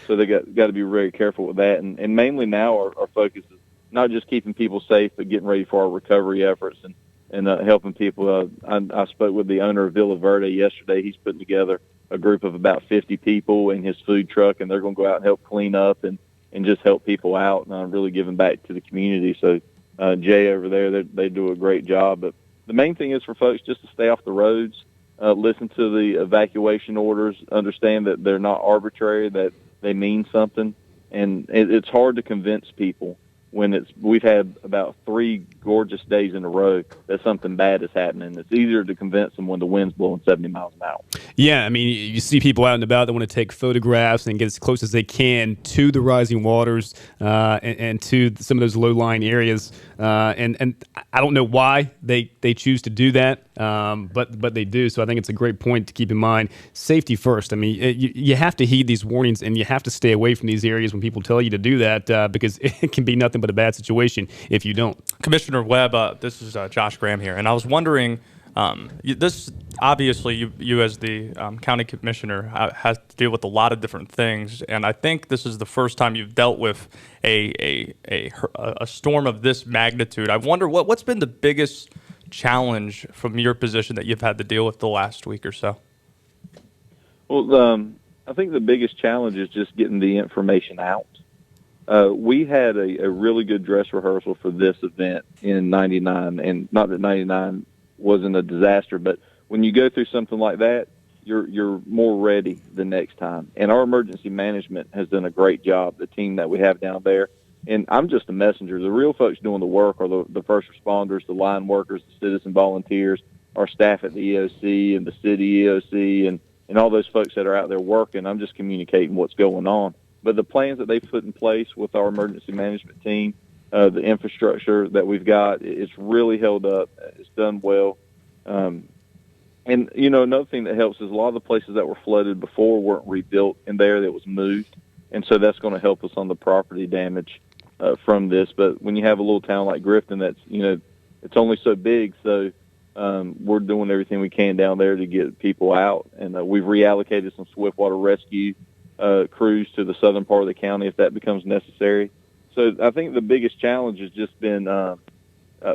So they got to be very careful with that. And mainly now our focus is not just keeping people safe, but getting ready for our recovery efforts and helping people. I spoke with the owner of Villa Verde yesterday. He's putting together a group of about 50 people in his food truck, and they're going to go out and help clean up and just help people out and really giving back to the community. So Jay over there, they do a great job. But the main thing is for folks just to stay off the roads, listen to the evacuation orders, understand that they're not arbitrary, that they mean something. And it's hard to convince people when we've had about 3 gorgeous days in a row that something bad is happening. It's easier to convince them when the wind's blowing 70 miles an hour. Yeah, I mean, you see people out and about that want to take photographs and get as close as they can to the rising waters and to some of those low-lying areas. And I don't know why they choose to do that, but they do. So I think it's a great point to keep in mind. Safety first. I mean, you have to heed these warnings, and you have to stay away from these areas when people tell you to do that because it can be nothing but a bad situation if you don't. Commissioner Webb, this is Josh Graham here, and I was wondering, this obviously you as the county commissioner has to deal with a lot of different things, and I think this is the first time you've dealt with a storm of this magnitude. I wonder what's been the biggest challenge from your position that you've had to deal with the last week or so. Well, I think the biggest challenge is just getting the information out. We had a really good dress rehearsal for this event in '99, and not that '99 wasn't a disaster, but when you go through something like that, you're more ready the next time. And our emergency management has done a great job, the team that we have down there. And I'm just a messenger. The real folks doing the work are the first responders, the line workers, the citizen volunteers, our staff at the EOC and the city EOC, and all those folks that are out there working. I'm just communicating what's going on. But the plans that they've put in place with our emergency management team, the infrastructure that we've got, it's really held up. It's done well. And, another thing that helps is a lot of the places that were flooded before weren't rebuilt in there. That was moved. And so that's going to help us on the property damage from this. But when you have a little town like Grifton that's, it's only so big, so we're doing everything we can down there to get people out. And we've reallocated some swiftwater rescue crews to the southern part of the county if that becomes necessary. So I think the biggest challenge has just been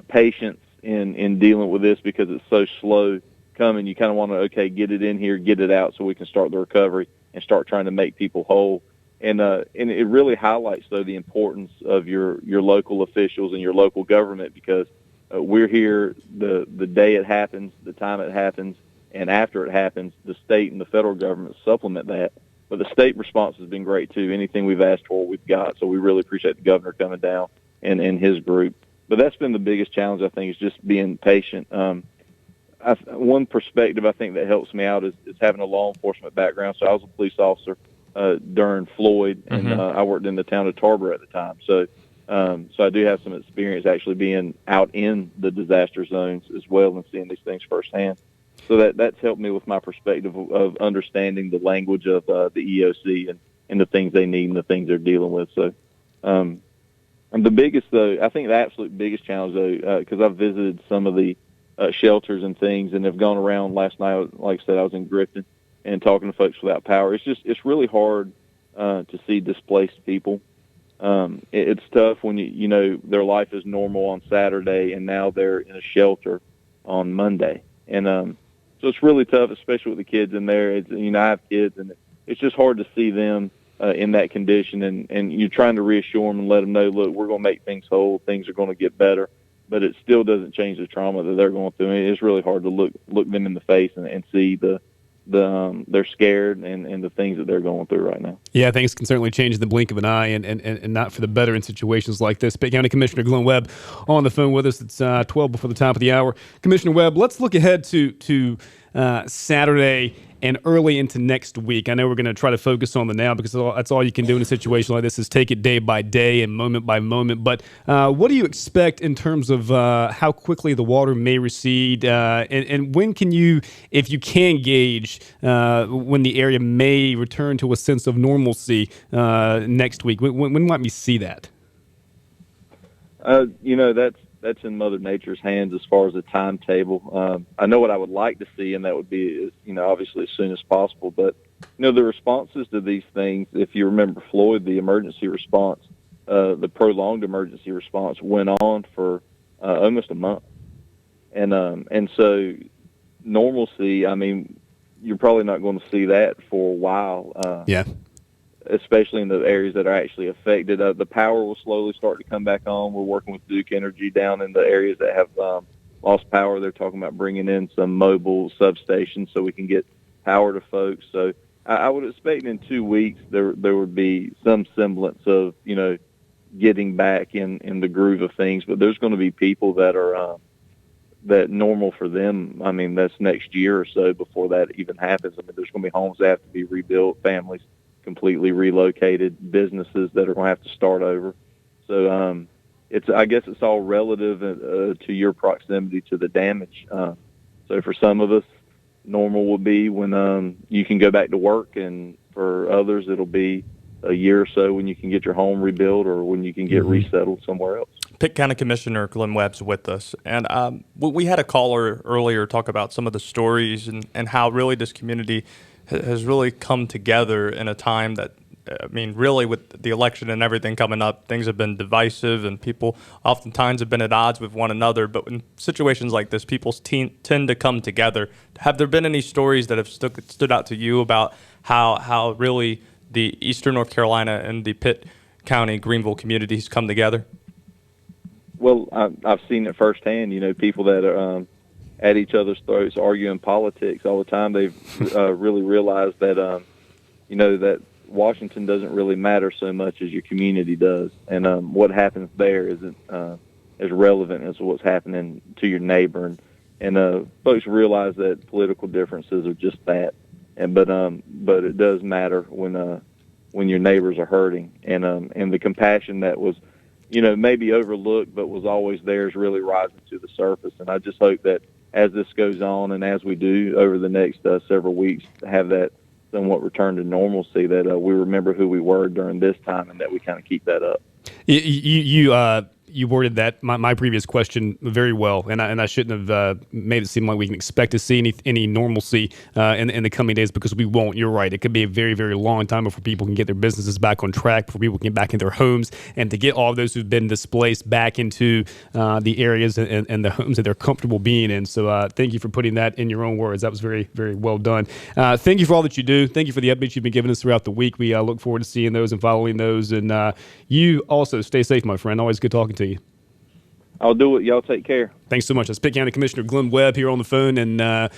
patience in dealing with this because it's so slow coming. You kind of want to, get it in here, get it out so we can start the recovery and start trying to make people whole. And it really highlights, though, the importance of your local officials and your local government because we're here the day it happens, the time it happens, And after it happens, the state and the federal government supplement that. But the state response has been great, too. Anything we've asked for, we've got. So we really appreciate the governor coming down and his group. But that's been the biggest challenge, I think, is just being patient. One perspective I think that helps me out is having a law enforcement background. So I was a police officer during Floyd, and I worked in the town of Tarboro at the time. So I do have some experience actually being out in the disaster zones as well and seeing these things firsthand. So that's helped me with my perspective of understanding the language of the EOC and the things they need and the things they're dealing with. So and the biggest, though, I think the absolute biggest challenge, though, because I've visited some of the shelters and things and have gone around last night, like I said, I was in Grifton and talking to folks without power. It's really hard to see displaced people. It's tough when you know their life is normal on Saturday and now they're in a shelter on Monday. And so it's really tough, especially with the kids in there. I have kids, and it's just hard to see them in that condition. And you're trying to reassure them and let them know, look, we're going to make things whole. Things are going to get better. But it still doesn't change the trauma that they're going through. It's really hard to look them in the face and see they're scared and the things that they're going through right now. Yeah, things can certainly change in the blink of an eye and not for the better in situations like this. Pitt County Commissioner Glenn Webb on the phone with us. It's 12 before the top of the hour. Commissioner Webb, let's look ahead to Saturday and early into next week. I know we're going to try to focus on the now because that's all you can do in a situation like this is take it day by day and moment by moment. But what do you expect in terms of how quickly the water may recede? And when can you, if you can gauge when the area may return to a sense of normalcy next week? When might we see that? That's in Mother Nature's hands as far as the timetable. I know what I would like to see, and that would be, obviously as soon as possible. But, the responses to these things, if you remember Floyd, the emergency response, the prolonged emergency response went on for almost a month. And so normalcy, you're probably not going to see that for a while. Yeah. Especially in the areas that are actually affected. The power will slowly start to come back on. We're working with Duke Energy down in the areas that have lost power. They're talking about bringing in some mobile substations so we can get power to folks. So I would expect in 2 weeks there would be some semblance of, getting back in the groove of things. But there's going to be people that are that normal for them. That's next year or so before that even happens. There's going to be homes that have to be rebuilt, families completely relocated, businesses that are going to have to start over. So I guess it's all relative to your proximity to the damage. So for some of us, normal will be when you can go back to work, and for others, it'll be a year or so when you can get your home rebuilt or when you can get resettled somewhere else. Pitt County Commissioner Glenn Webb's with us. And we had a caller earlier talk about some of the stories and how really this community has really come together in a time that, really with the election and everything coming up, things have been divisive and people oftentimes have been at odds with one another. But in situations like this, people tend to come together. Have there been any stories that have stood out to you about how really the Eastern North Carolina and the Pitt County, Greenville communities come together? Well, I've seen it firsthand, people that are at each other's throats arguing politics all the time. They've really realized that, that Washington doesn't really matter so much as your community does. And what happens there isn't as relevant as what's happening to your neighbor. And folks realize that political differences are just that. But it does matter when your neighbors are hurting. And the compassion that was, maybe overlooked but was always there is really rising to the surface. And I just hope that as this goes on and as we do over the next several weeks, have that somewhat return to normalcy, that we remember who we were during this time and that we kind of keep that up. You worded that my previous question very well, and I shouldn't have made it seem like we can expect to see any normalcy in the coming days, because we won't. You're right. It could be a very, very long time before people can get their businesses back on track, before people can get back in their homes, and to get all of those who've been displaced back into the areas and the homes that they're comfortable being in. So thank you for putting that in your own words. That was very, very well done. Thank you for all that you do. Thank you for the updates you've been giving us throughout the week. We look forward to seeing those and following those. And you also stay safe, my friend. Always good talking to you. I'll do it. Y'all take care. Thanks so much. That's Pitt County Commissioner Glenn Webb here on the phone, and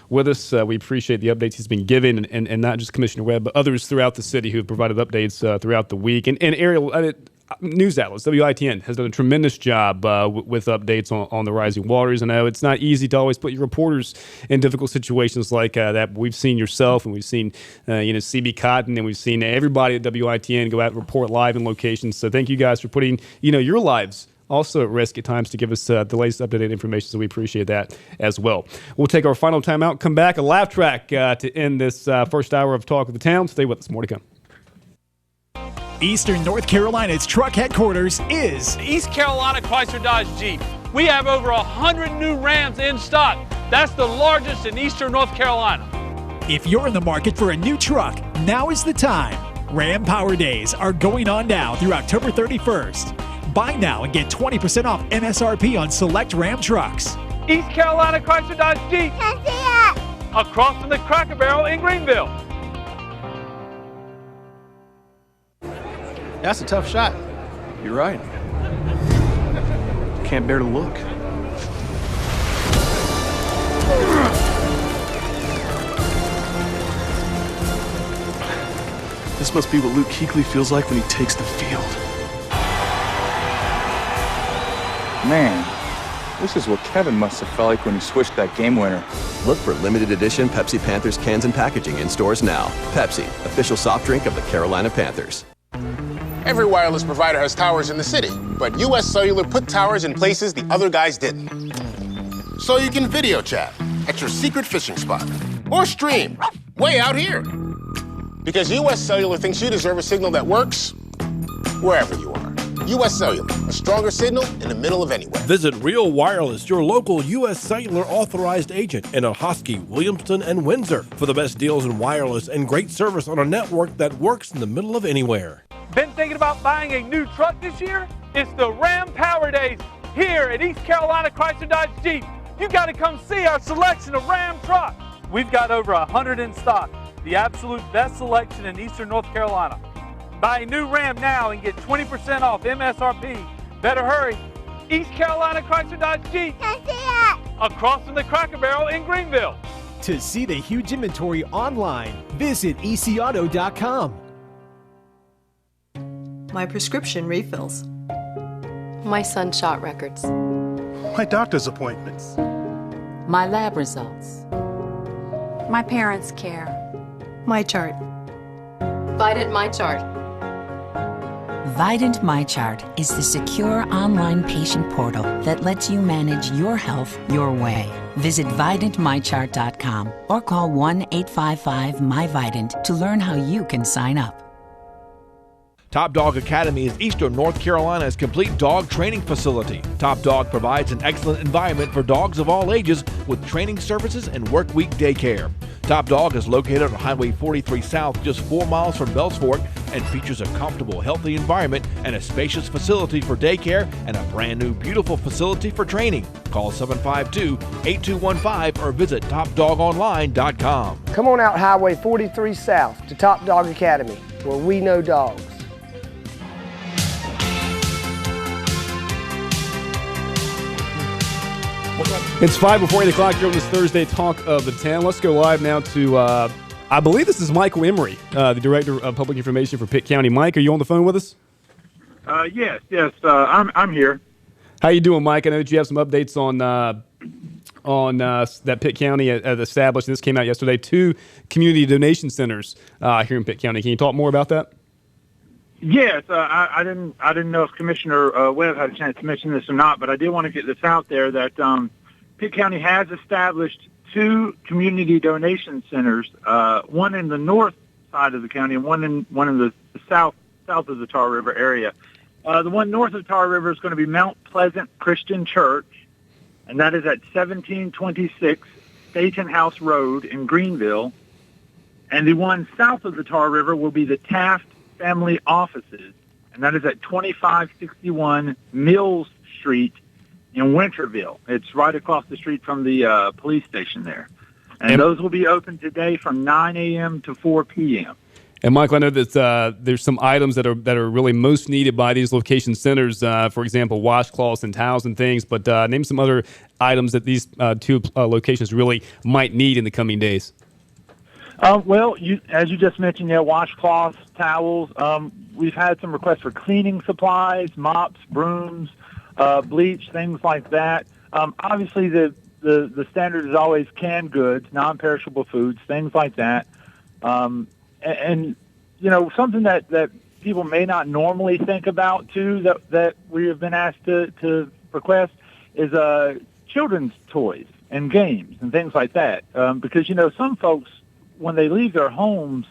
with us. We appreciate the updates he's been giving, and not just Commissioner Webb, but others throughout the city who have provided updates throughout the week. And Ariel, news outlets, WITN, has done a tremendous job with updates on the rising waters. I know it's not easy to always put your reporters in difficult situations like that. We've seen yourself, and we've seen CB Cotton, and we've seen everybody at WITN go out and report live in locations. So thank you guys for putting your lives also at risk at times to give us the latest updated information, so we appreciate that as well. We'll take our final timeout, come back, a laugh track to end this first hour of Talk of the Town. Stay with us, more to come. Eastern North Carolina's truck headquarters is East Carolina Chrysler Dodge Jeep. We have over 100 new Rams in stock. That's the largest in Eastern North Carolina. If you're in the market for a new truck, now is the time. Ram Power Days are going on now through October 31st. Buy now and get 20% off MSRP on select Ram trucks. East Carolina Chrysler Dodge Jeep. Can't see it. Across from the Cracker Barrel in Greenville. That's a tough shot. You're right. Can't bear to look. This must be what Luke Kuechly feels like when he takes the field. Man, this is what Kevin must have felt like when he swished that game winner. Look for limited edition Pepsi Panthers cans and packaging in stores now. Pepsi, official soft drink of the Carolina Panthers. Every wireless provider has towers in the city, but US Cellular put towers in places the other guys didn't. So you can video chat at your secret fishing spot or stream way out here. Because US Cellular thinks you deserve a signal that works wherever you are. US Cellular, a stronger signal in the middle of anywhere. Visit Real Wireless, your local U.S. Cellular authorized agent in Ahoskie, Williamston, and Windsor for the best deals in wireless and great service on a network that works in the middle of anywhere. Been thinking about buying a new truck this year? It's the Ram Power Days here at East Carolina Chrysler Dodge Jeep. You got to come see our selection of Ram trucks. We've got over 100 in stock, the absolute best selection in Eastern North Carolina. Buy a new Ram now and get 20% off MSRP. Better hurry. East Carolina Chrysler Dodge Jeep. Can't see it. Across from the Cracker Barrel in Greenville. To see the huge inventory online, visit ecauto.com. My prescription refills. My son shot records. My doctor's appointments. My lab results. My parents' care. My chart. Vidant My Chart. Vidant MyChart is the secure online patient portal that lets you manage your health your way. Visit VidantMyChart.com or call 1-855-MyVidant to learn how you can sign up. Top Dog Academy is Eastern North Carolina's complete dog training facility. Top Dog provides an excellent environment for dogs of all ages with training services and workweek daycare. Top Dog is located on Highway 43 South, just 4 miles from Bells Fork, and features a comfortable, healthy environment and a spacious facility for daycare and a brand new, beautiful facility for training. Call 752-8215 or visit topdogonline.com. Come on out Highway 43 South to Top Dog Academy, where we know dogs. It's 5 before 8 o'clock here on this Thursday Talk of the Town. Let's go live now to, I believe this is Michael Emery, the Director of Public Information for Pitt County. Mike, are you on the phone with us? Yes, I'm here. How you doing, Mike? I know that you have some updates on that Pitt County has established, and this came out yesterday, 2 community donation centers here in Pitt County. Can you talk more about that? Yes, I didn't know if Commissioner Webb had a chance to mention this or not, but I did want to get this out there that Pitt County has established 2 community donation centers, one in the north side of the county and one in the south of the Tar River area. The one north of Tar River is going to be Mount Pleasant Christian Church, and that is at 1726 Staten House Road in Greenville. And the one south of the Tar River will be the Taft Family Offices, and that is at 2561 Mills Street in Winterville. It's right across the street from the police station there. And those will be open today from 9 a.m. to 4 p.m. And Michael, I know that there's some items that are really most needed by these location centers. For example, washcloths and towels and things. But name some other items that these two locations really might need in the coming days. Well, as you just mentioned, washcloths, towels. We've had some requests for cleaning supplies, mops, brooms, bleach, things like that. Obviously, the standard is always canned goods, non-perishable foods, things like that. And something that people may not normally think about too that we have been asked to request is children's toys and games and things like that. Because some folks, when they leave their homes,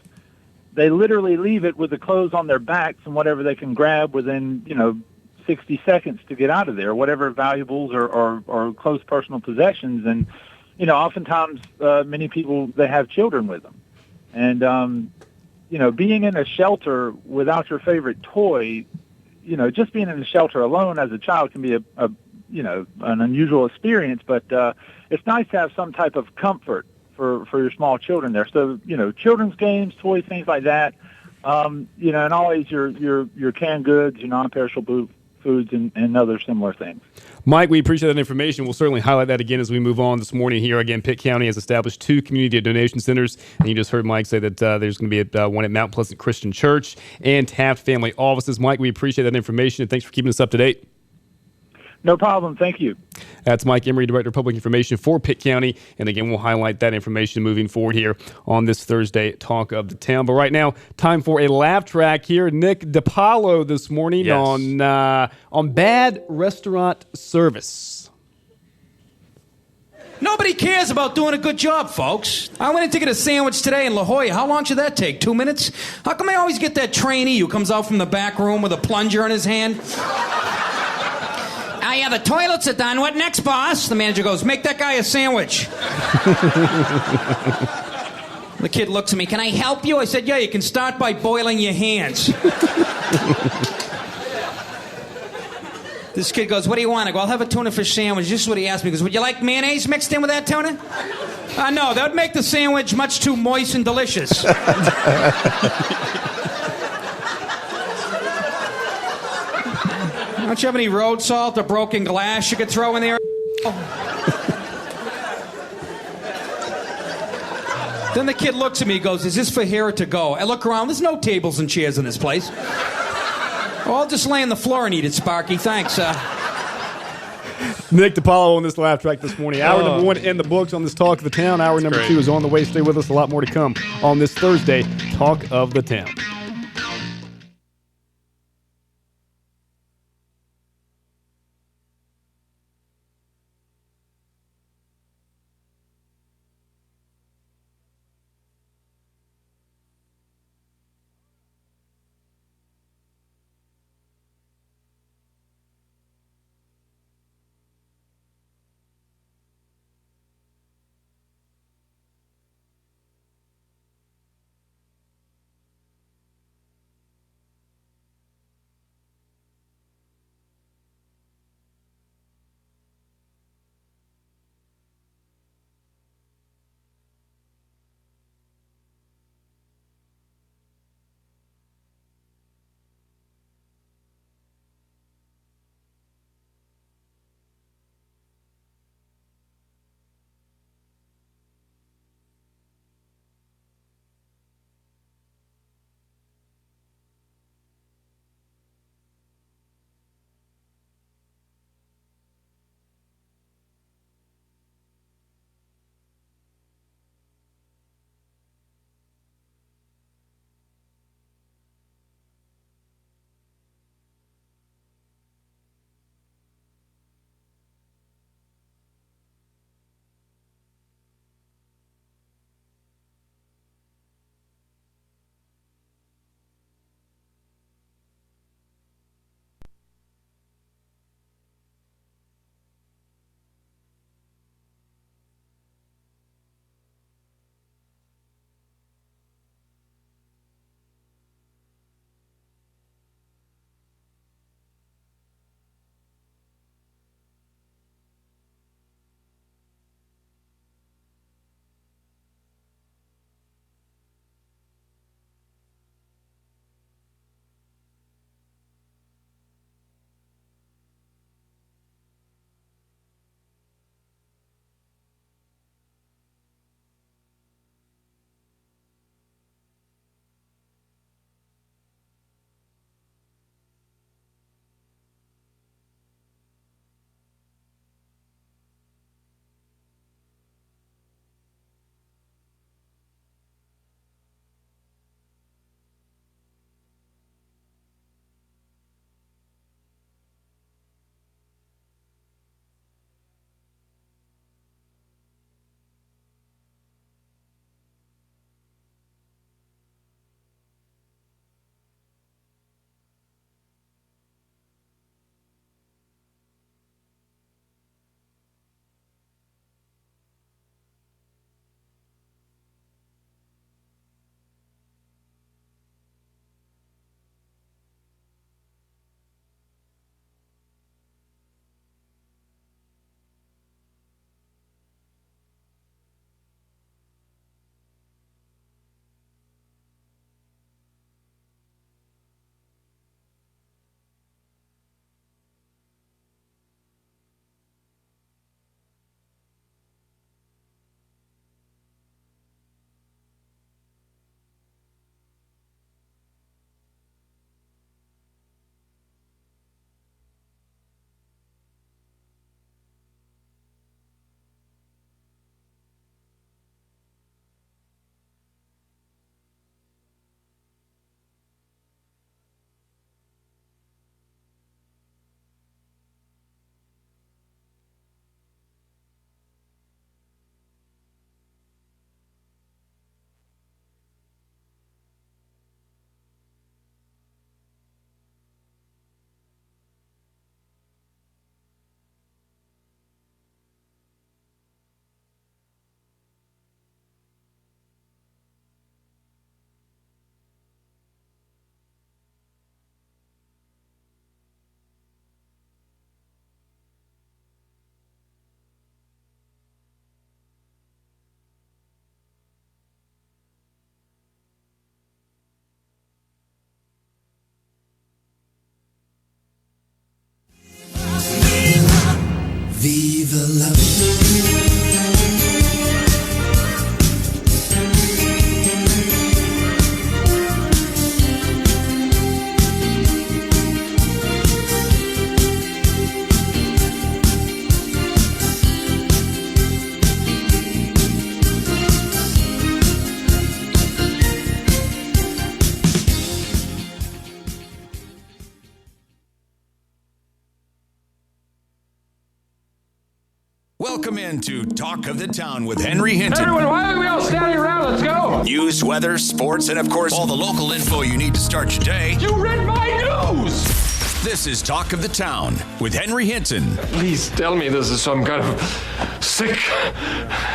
they literally leave it with the clothes on their backs and whatever they can grab within 60 seconds to get out of there, whatever valuables or close personal possessions. And oftentimes many people, they have children with them. And, being in a shelter without your favorite toy, just being in a shelter alone as a child can be an unusual experience, but it's nice to have some type of comfort for your small children there. So, children's games, toys, things like that, and always your canned goods, your non-perishable foods, and other similar things. Mike, we appreciate that information. We'll certainly highlight that again as we move on this morning here. Again, Pitt County has established 2 community donation centers, and you just heard Mike say that there's going to be one at Mount Pleasant Christian Church and Taft Family Offices. Mike, we appreciate that information, and thanks for keeping us up to date. No problem. Thank you. That's Mike Emery, Director of Public Information for Pitt County. And again, we'll highlight that information moving forward here on this Thursday Talk of the Town. But right now, time for a laugh track here. Nick DiPaolo this morning on bad restaurant service. Nobody cares about doing a good job, folks. I went in to get a sandwich today in La Jolla. How long should that take? 2 minutes? How come I always get that trainee who comes out from the back room with a plunger in his hand? Oh, yeah, the toilets are done. What next, boss? The manager goes, make that guy a sandwich. The kid looks at me, can I help you? I said, yeah, you can start by boiling your hands. This kid goes, what do you want? I go, I'll have a tuna fish sandwich. This is what he asked me. He goes, would you like mayonnaise mixed in with that tuna? No, that would make the sandwich much too moist and delicious. Don't you have any road salt or broken glass you could throw in there? Then the kid looks at me and goes, is this for here or to go? I look around, there's no tables and chairs in this place. Oh, I'll just lay on the floor and eat it, Sparky. Thanks. Nick DiPaolo on this laugh track this morning. Hour number 1 in the books on this Talk of the Town. Hour number 2 is on the way. Stay with us. A lot more to come on this Thursday Talk of the Town. Welcome into Talk of the Town with Henry Hinton. Everyone, why are we all standing around? Let's go. News, weather, sports, and of course, all the local info you need to start your day. You read my news. This is Talk of the Town with Henry Hinton. Please tell me this is some kind of sick,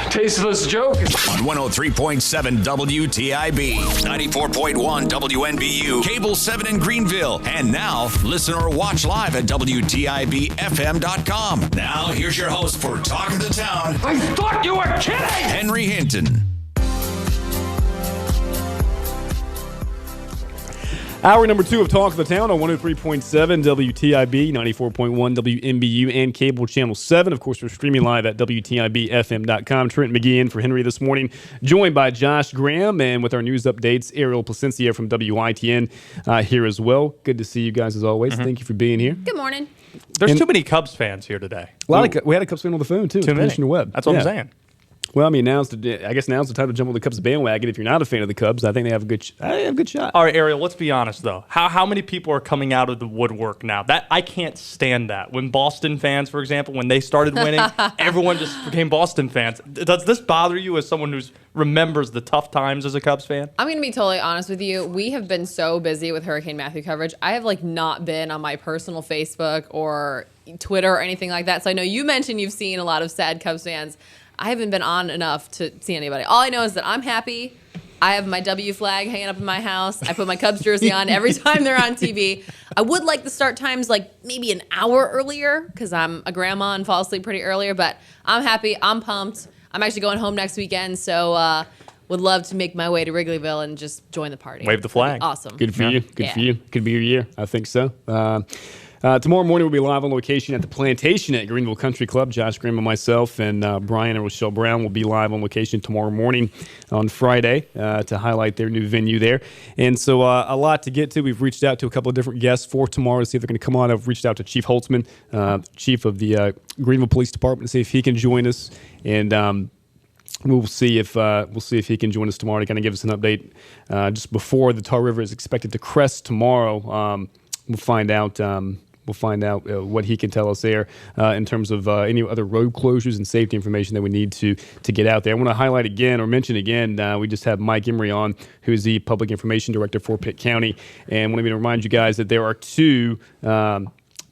tasteless joke. On 103.7 WTIB, 94.1 WNBU, Cable 7 in Greenville, and now listen or watch live at WTIBFM.com. Now here's your host for Talk of the Town. I thought you were kidding! Henry Hinton. Hour number 2 of Talk of the Town on 103.7 WTIB, 94.1 WNBU, and Cable Channel 7. Of course, we're streaming live at WTIBFM.com. Trent McGee in for Henry this morning, joined by Josh Graham, and with our news updates, Ariel Placencia from WITN here as well. Good to see you guys as always. Thank you for being here. Good morning. There's too many Cubs fans here today. We had a Cubs fan on the phone, too. Too many. Commissioner Webb. That's what I'm saying. Well, I mean, I guess now's the time to jump on the Cubs bandwagon. If you're not a fan of the Cubs, I think they have a good shot. All right, Ariel, let's be honest, though. How many people are coming out of the woodwork now? That I can't stand that. When Boston fans, for example, when they started winning, everyone just became Boston fans. Does this bother you as someone who remembers the tough times as a Cubs fan? I'm going to be totally honest with you. We have been so busy with Hurricane Matthew coverage. I have not been on my personal Facebook or Twitter or anything like that. So I know you mentioned you've seen a lot of sad Cubs fans. I haven't been on enough to see anybody. All I know is that I'm happy. I have my W flag hanging up in my house. I put my Cubs jersey on every time they're on TV. I would like the start times maybe an hour earlier because I'm a grandma and fall asleep pretty earlier, but I'm happy. I'm pumped. I'm actually going home next weekend, so would love to make my way to Wrigleyville and just join the party. Wave the flag. Awesome. Good for you. Good for you. Could be your year. I think so. Tomorrow morning, we'll be live on location at the Plantation at Greenville Country Club. Josh Graham and myself and Brian and Rochelle Brown will be live on location tomorrow morning on Friday to highlight their new venue there. And so a lot to get to. We've reached out to a couple of different guests for tomorrow to see if they're going to come on. I've reached out to Chief Holtzman, chief of the Greenville Police Department, to see if he can join us. And we'll see if he can join us tomorrow to kind of give us an update just before the Tar River is expected to crest tomorrow. We'll find out. We'll find out what he can tell us there in terms of any other road closures and safety information that we need to get out there. I want to highlight again or mention again, we just have Mike Emery on, who's the Public Information Director for Pitt County. And wanted me to remind you guys that there are 2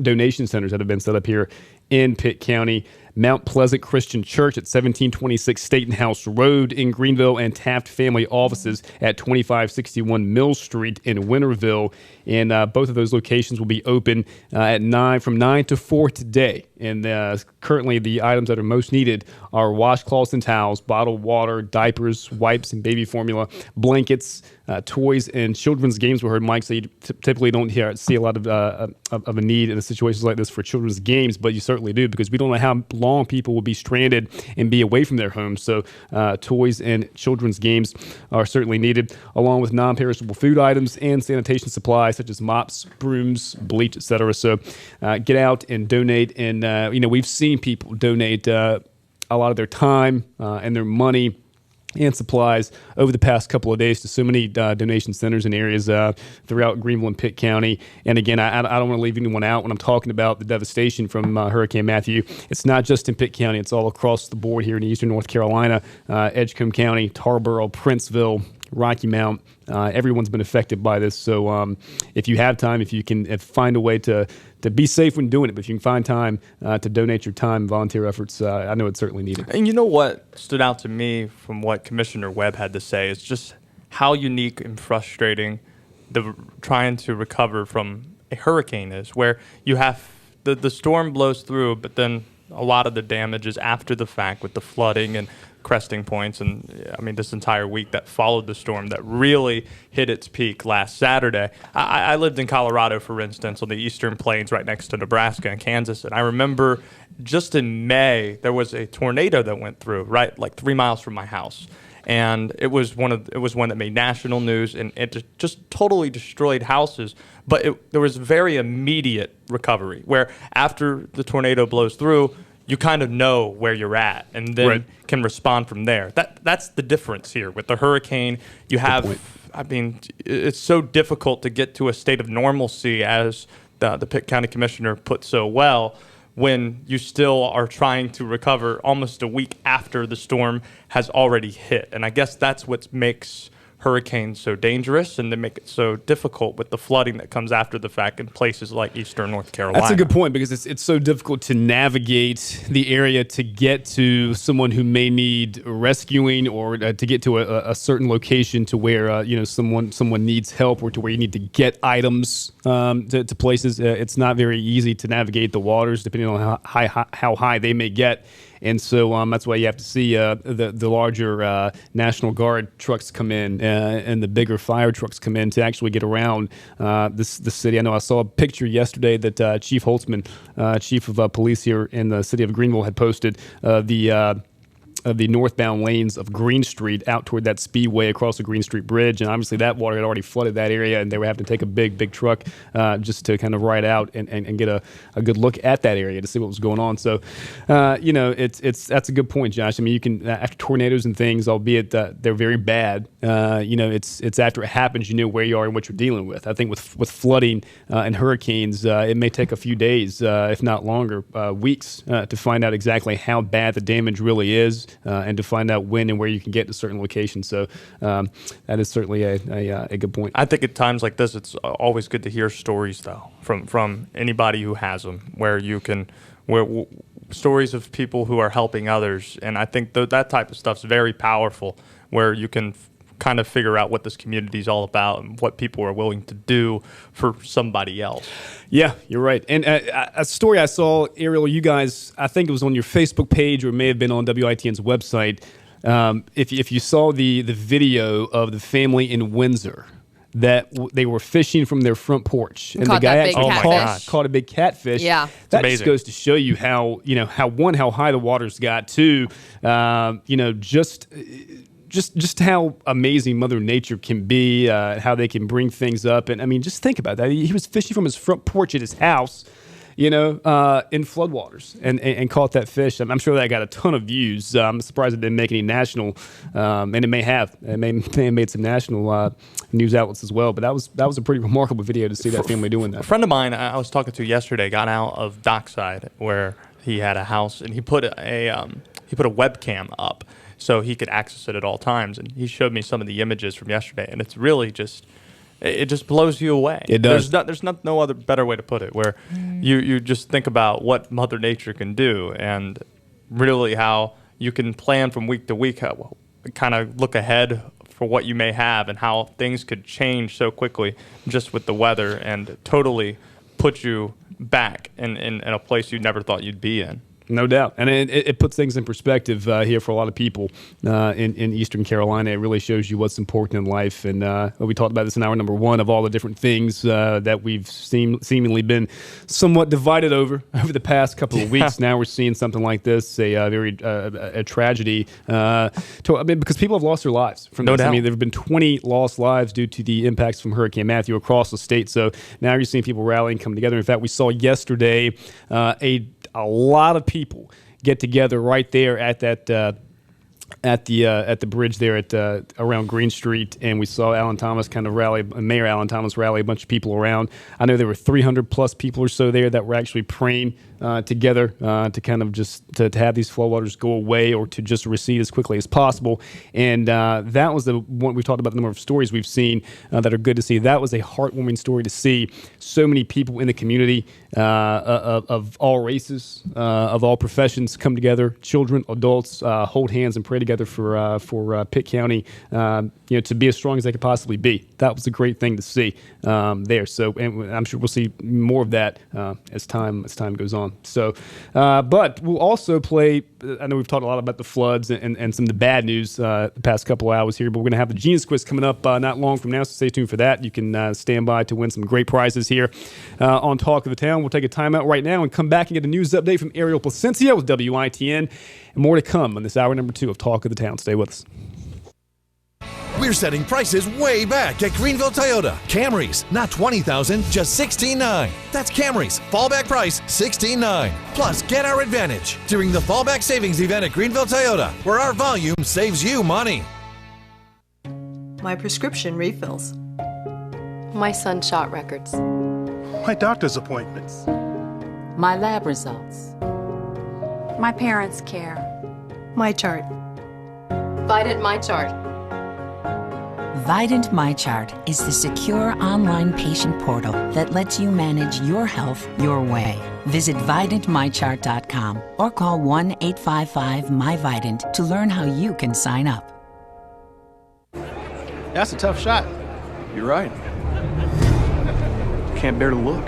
donation centers that have been set up here in Pitt County. Mount Pleasant Christian Church at 1726 Staten House Road in Greenville, and Taft Family Offices at 2561 Mill Street in Winterville. And both of those locations will be open from 9 to 4 today. And currently the items that are most needed are washcloths and towels, bottled water, diapers, wipes and baby formula, blankets, toys, and children's games. We heard Mike say you typically don't see a lot of a need in situations like this for children's games, but you certainly do, because we don't know how long people will be stranded and be away from their homes. So toys and children's games are certainly needed, along with non-perishable food items and sanitation supplies such as mops, brooms, bleach, etc. So get out and donate. And we've seen people donate a lot of their time and their money and supplies over the past couple of days to so many donation centers and areas throughout Greenville and Pitt County. And again, I don't want to leave anyone out when I'm talking about the devastation from Hurricane Matthew. It's not just in Pitt County. It's all across the board here in eastern North Carolina, Edgecombe County, Tarboro, Princeville, Rocky Mount. Everyone's been affected by this. So if you have time, if you can find a way to be safe when doing it, but if you can find time to donate your time, volunteer efforts, I know it's certainly needed. And you know what stood out to me from what Commissioner Webb had to say is just how unique and frustrating trying to recover from a hurricane is, where you have the storm blows through, but then a lot of the damage is after the fact with the flooding and cresting points, and I mean this entire week that followed the storm that really hit its peak last Saturday. I lived in Colorado, for instance, on the eastern plains right next to Nebraska and Kansas, and I remember just in May there was a tornado that went through right 3 miles from my house, and it was one that made national news, and it just totally destroyed houses. But there was very immediate recovery, where after the tornado blows through, you kind of know where you're at and then can respond from there. That's the difference here. With the hurricane, you have, I mean, it's so difficult to get to a state of normalcy, as the Pitt County Commissioner put so well, when you still are trying to recover almost a week after the storm has already hit. And I guess that's what makes hurricanes so dangerous, and they make it so difficult with the flooding that comes after the fact in places like eastern North Carolina. That's a good point, because it's so difficult to navigate the area to get to someone who may need rescuing, or to get to a certain location to where someone needs help, or to where you need to get items to places. It's not very easy to navigate the waters, depending on how high they may get. And so that's why you have to see the larger National Guard trucks come in and the bigger fire trucks come in to actually get around the city. I know I saw a picture yesterday that Chief Holtzman, Chief of Police here in the city of Greenville, had posted of the northbound lanes of Green Street out toward that speedway across the Green Street Bridge. And obviously that water had already flooded that area, and they were having to take a big truck just to kind of ride out and get a good look at that area to see what was going on. So, that's a good point, Josh. I mean, you can, after tornadoes and things, albeit they're very bad, it's after it happens, you know where you are and what you're dealing with. I think with flooding and hurricanes, it may take a few days, if not longer, weeks, to find out exactly how bad the damage really is. And to find out when and where you can get to certain locations. So that is certainly a good point. I think at times like this, it's always good to hear stories, though, from anybody who has them, where stories of people who are helping others. And I think that type of stuff's very powerful, where you can kind of figure out what this community is all about and what people are willing to do for somebody else. Yeah, you're right. And a story I saw, Ariel, you guys, I think it was on your Facebook page, or it may have been on WITN's website. If you saw the video of the family in Windsor, that they were fishing from their front porch, and the guy actually caught a big catfish. Yeah, that just goes to show you how high the water's got. Too, just how amazing Mother Nature can be, how they can bring things up. And I mean, just think about that. He was fishing from his front porch at his house, in floodwaters, and caught that fish. I'm sure that got a ton of views. I'm surprised it didn't make any national, and it may have. It may have made some national news outlets as well. But that was a pretty remarkable video to see that family doing that. A friend of mine I was talking to yesterday got out of Dockside, where he had a house, and he put a webcam up so he could access it at all times. And he showed me some of the images from yesterday, and it's really just blows you away. It does. There's no other better way to put it, where you just think about what Mother Nature can do, and really how you can plan from week to week, kind of look ahead for what you may have, and how things could change so quickly just with the weather, and totally put you back in a place you never thought you'd be in. No doubt. And it puts things in perspective here for a lot of people in Eastern Carolina. It really shows you what's important in life. And we talked about this in hour number one, of all the different things that we've seemingly been somewhat divided over the past couple of weeks. Now we're seeing something like this, a tragedy, because people have lost their lives from this. No doubt. I mean, there have been 20 lost lives due to the impacts from Hurricane Matthew across the state. So now you're seeing people rallying, coming together. In fact, we saw yesterday a lot of people get together right there at that at the bridge there at around Green Street, and we saw Mayor Alan Thomas rally a bunch of people around. I know there were 300 plus people or so there that were actually praying together to kind of just to have these floodwaters go away, or to just recede as quickly as possible. And that was the one we talked about, the number of stories we've seen that are good to see. That was a heartwarming story to see so many people in the community of all races, of all professions come together, children, adults, hold hands and pray together for Pitt County, to be as strong as they could possibly be. That was a great thing to see there. So, and I'm sure we'll see more of that as time goes on. So, but we'll also play. I know we've talked a lot about the floods and some of the bad news the past couple of hours here, but we're going to have the Genius Quiz coming up not long from now. So stay tuned for that. You can stand by to win some great prizes here on Talk of the Town. We'll take a timeout right now and come back and get a news update from Ariel Placencia with WITN, and more to come on this hour number 2 of Talk of the Town. Stay with us. We're setting prices way back at Greenville Toyota. Camrys, not $20,000, just $16,900. That's Camrys, fallback price $16,900. Plus, get our advantage during the fallback savings event at Greenville Toyota, where our volume saves you money. My prescription refills. My son shot records. My doctor's appointments. My lab results. My parents' care. My chart. Vidant My Chart. Vidant MyChart is the secure online patient portal that lets you manage your health your way. Visit VidantMyChart.com or call 1-855-MyVidant to learn how you can sign up. That's a tough shot. You're right. Can't bear to look.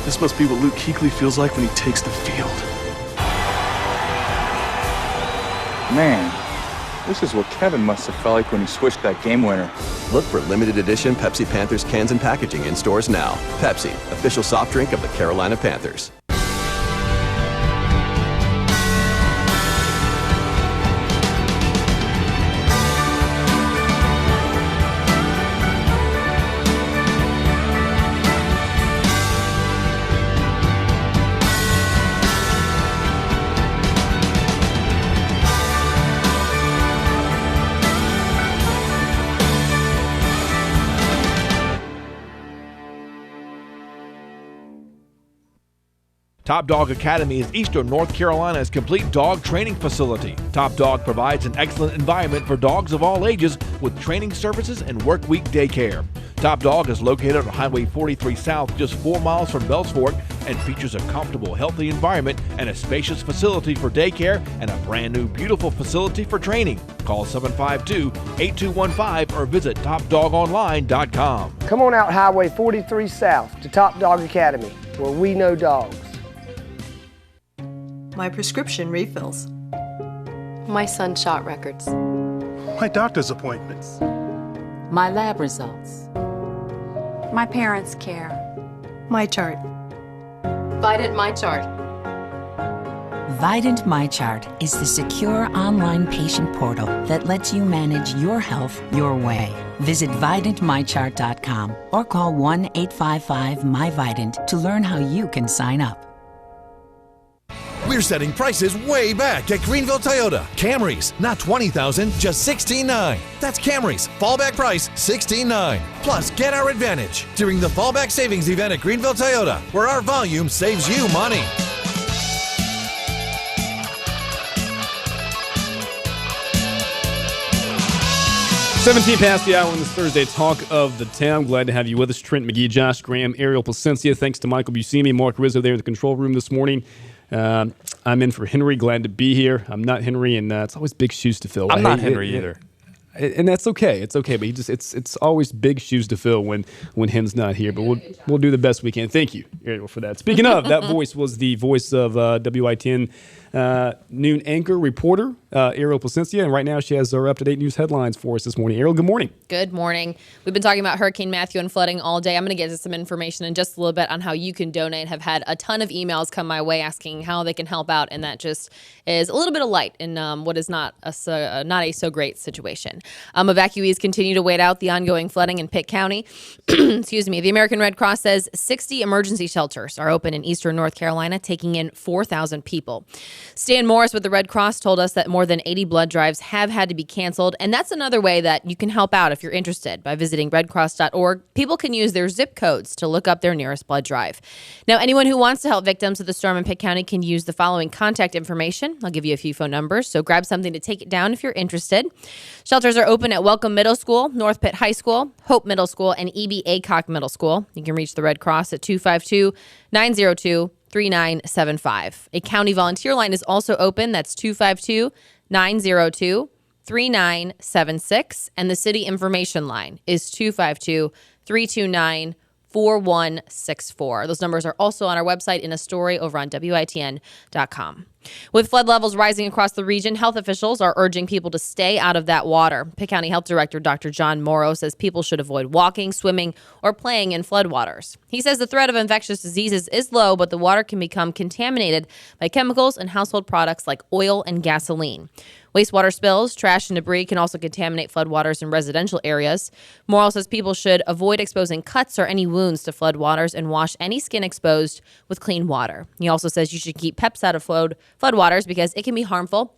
This must be what Luke Kuechly feels like when he takes the field. Man, this is what Kevin must have felt like when he switched that game winner. Look for limited edition Pepsi Panthers cans and packaging in stores now. Pepsi, official soft drink of the Carolina Panthers. Top Dog Academy is Eastern North Carolina's complete dog training facility. Top Dog provides an excellent environment for dogs of all ages with training services and work week daycare. Top Dog is located on Highway 43 South, just 4 miles from Bells Fork, and features a comfortable, healthy environment and a spacious facility for daycare and a brand new, beautiful facility for training. Call 752-8215 or visit TopDogOnline.com. Come on out Highway 43 South to Top Dog Academy, where we know dogs. My prescription refills. My son shot records. My doctor's appointments. My lab results. My parents' care. My chart. Vidant My Chart. Vidant MyChart is the secure online patient portal that lets you manage your health your way. Visit VidantMyChart.com or call 1-855-MyVidant to learn how you can sign up. We're setting prices way back at Greenville Toyota. Camrys, not $20,000, just $16,900. That's Camrys, fallback price $16,900. Plus, get our advantage during the fallback savings event at Greenville Toyota, where our volume saves you money. $17 past the hour on this Thursday talk of the town. Glad to have you with us. Trent McGee, Josh Graham, Ariel Placencia. Thanks to Michael Buscemi, Mark Rizzo there in the control room this morning. I'm in for Henry. Glad to be here. I'm not Henry, and it's always big shoes to fill. I'm not Henry either. And that's okay. It's okay, but it's always big shoes to fill when Hen's not here. But we'll do the best we can. Thank you, Ariel, for that. Speaking of, that voice was the voice of WITN noon anchor reporter Ariel Placencia, and right now she has our up-to-date news headlines for us this morning. Ariel, good morning. Good morning. We've been talking about Hurricane Matthew and flooding all day. I'm going to get to some information in just a little bit on how you can donate. Have had a ton of emails come my way asking how they can help out, and that just is a little bit of light in what is not a so great situation. Evacuees continue to wait out the ongoing flooding in Pitt County. Excuse me. The American Red Cross says 60 emergency shelters are open in eastern North Carolina, taking in 4,000 people. Stan Morris with the Red Cross told us that more than 80 blood drives have had to be canceled, and that's another way that you can help out if you're interested. By visiting redcross.org, people can use their zip codes to look up their nearest blood drive. Now, anyone who wants to help victims of the storm in Pitt County can use the following contact information. I'll give you a few phone numbers, so grab something to take it down if you're interested. Shelters are open at Welcome Middle School, North Pitt High School, Hope Middle School, and E.B. Aycock Middle School. You can reach the Red Cross at 252-902-3975. A county volunteer line is also open. That's 252-902-3976. And the city information line is 252-329-4164. Those numbers are also on our website in a story over on WITN.com. With flood levels rising across the region, health officials are urging people to stay out of that water. Pitt County Health Director Dr. John Morrow says people should avoid walking, swimming, or playing in floodwaters. He says the threat of infectious diseases is low, but the water can become contaminated by chemicals and household products like oil and gasoline. Wastewater spills, trash, and debris can also contaminate floodwaters in residential areas. Morrow says people should avoid exposing cuts or any wounds to floodwaters and wash any skin exposed with clean water. He also says you should keep pets out of floodwaters because it can be harmful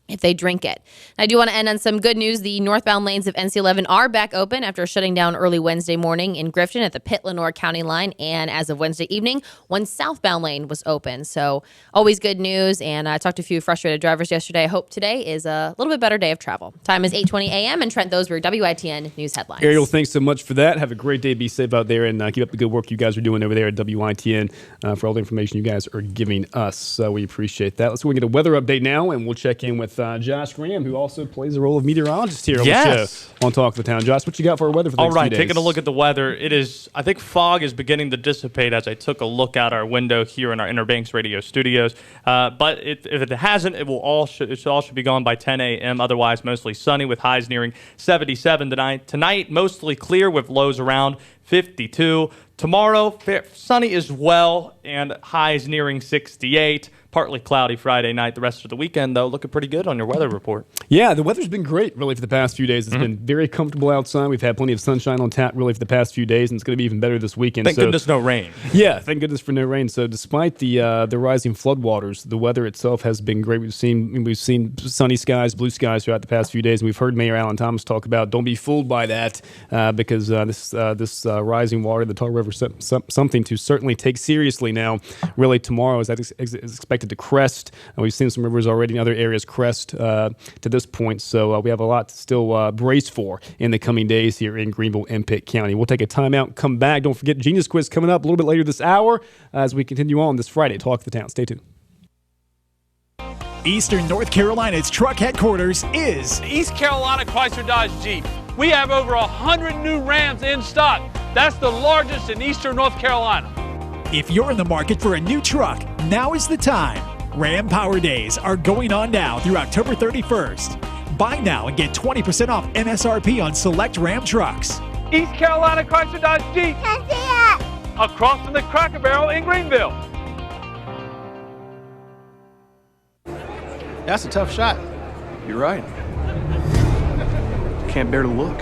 if they drink it. I do want to end on some good news. The northbound lanes of NC11 are back open after shutting down early Wednesday morning in Grifton at the Pitt-Lenore County line. And as of Wednesday evening, one southbound lane was open. So always good news. And I talked to a few frustrated drivers yesterday. I hope today is a little bit better day of travel. Time is 8:20 a.m. and Trent, those were WITN News headlines. Ariel, thanks so much for that. Have a great day. Be safe out there and keep up the good work you guys are doing over there at WITN for all the information you guys are giving us. So we appreciate that. Let's go and get a weather update now, and we'll check in with Josh Graham, who also plays the role of meteorologist here on the show on Talk of the Town. Josh, what you got for our weather for the next few days? Taking a look at the weather, it is, I think fog is beginning to dissipate as I took a look out our window here in our Inner Banks radio studios. But if it hasn't, it all should be gone by 10 a.m. Otherwise, mostly sunny with highs nearing 77 tonight. Tonight, mostly clear with lows around 52. Tomorrow, sunny as well and highs nearing 68. Partly cloudy Friday night. The rest of the weekend, though, looking pretty good on your weather report. Yeah, the weather's been great, really, for the past few days. It's been very comfortable outside. We've had plenty of sunshine on tap, really, for the past few days, and it's going to be even better this weekend. Thank goodness no rain. Yeah, thank goodness for no rain. So despite the rising floodwaters, the weather itself has been great. We've seen sunny skies, blue skies throughout the past few days, and we've heard Mayor Alan Thomas talk about don't be fooled by that because this rising water, the Tar River, something to certainly take seriously now. Really, tomorrow is expected to crest. And we've seen some rivers already in other areas crest to this point. So we have a lot to still brace for in the coming days here in Greenville and Pitt County. We'll take a timeout, come back. Don't forget Genius Quiz coming up a little bit later this hour as we continue on this Friday. Talk of the Town. Stay tuned. Eastern North Carolina's truck headquarters is East Carolina Chrysler Dodge Jeep. We have over 100 new Rams in stock. That's the largest in Eastern North Carolina. If you're in the market for a new truck, now is the time. Ram Power Days are going on now through October 31st. Buy now and get 20% off MSRP on select Ram trucks. East Carolina Chrysler Dodge Jeep. Across from the Cracker Barrel in Greenville. That's a tough shot. You're right. Can't bear to look.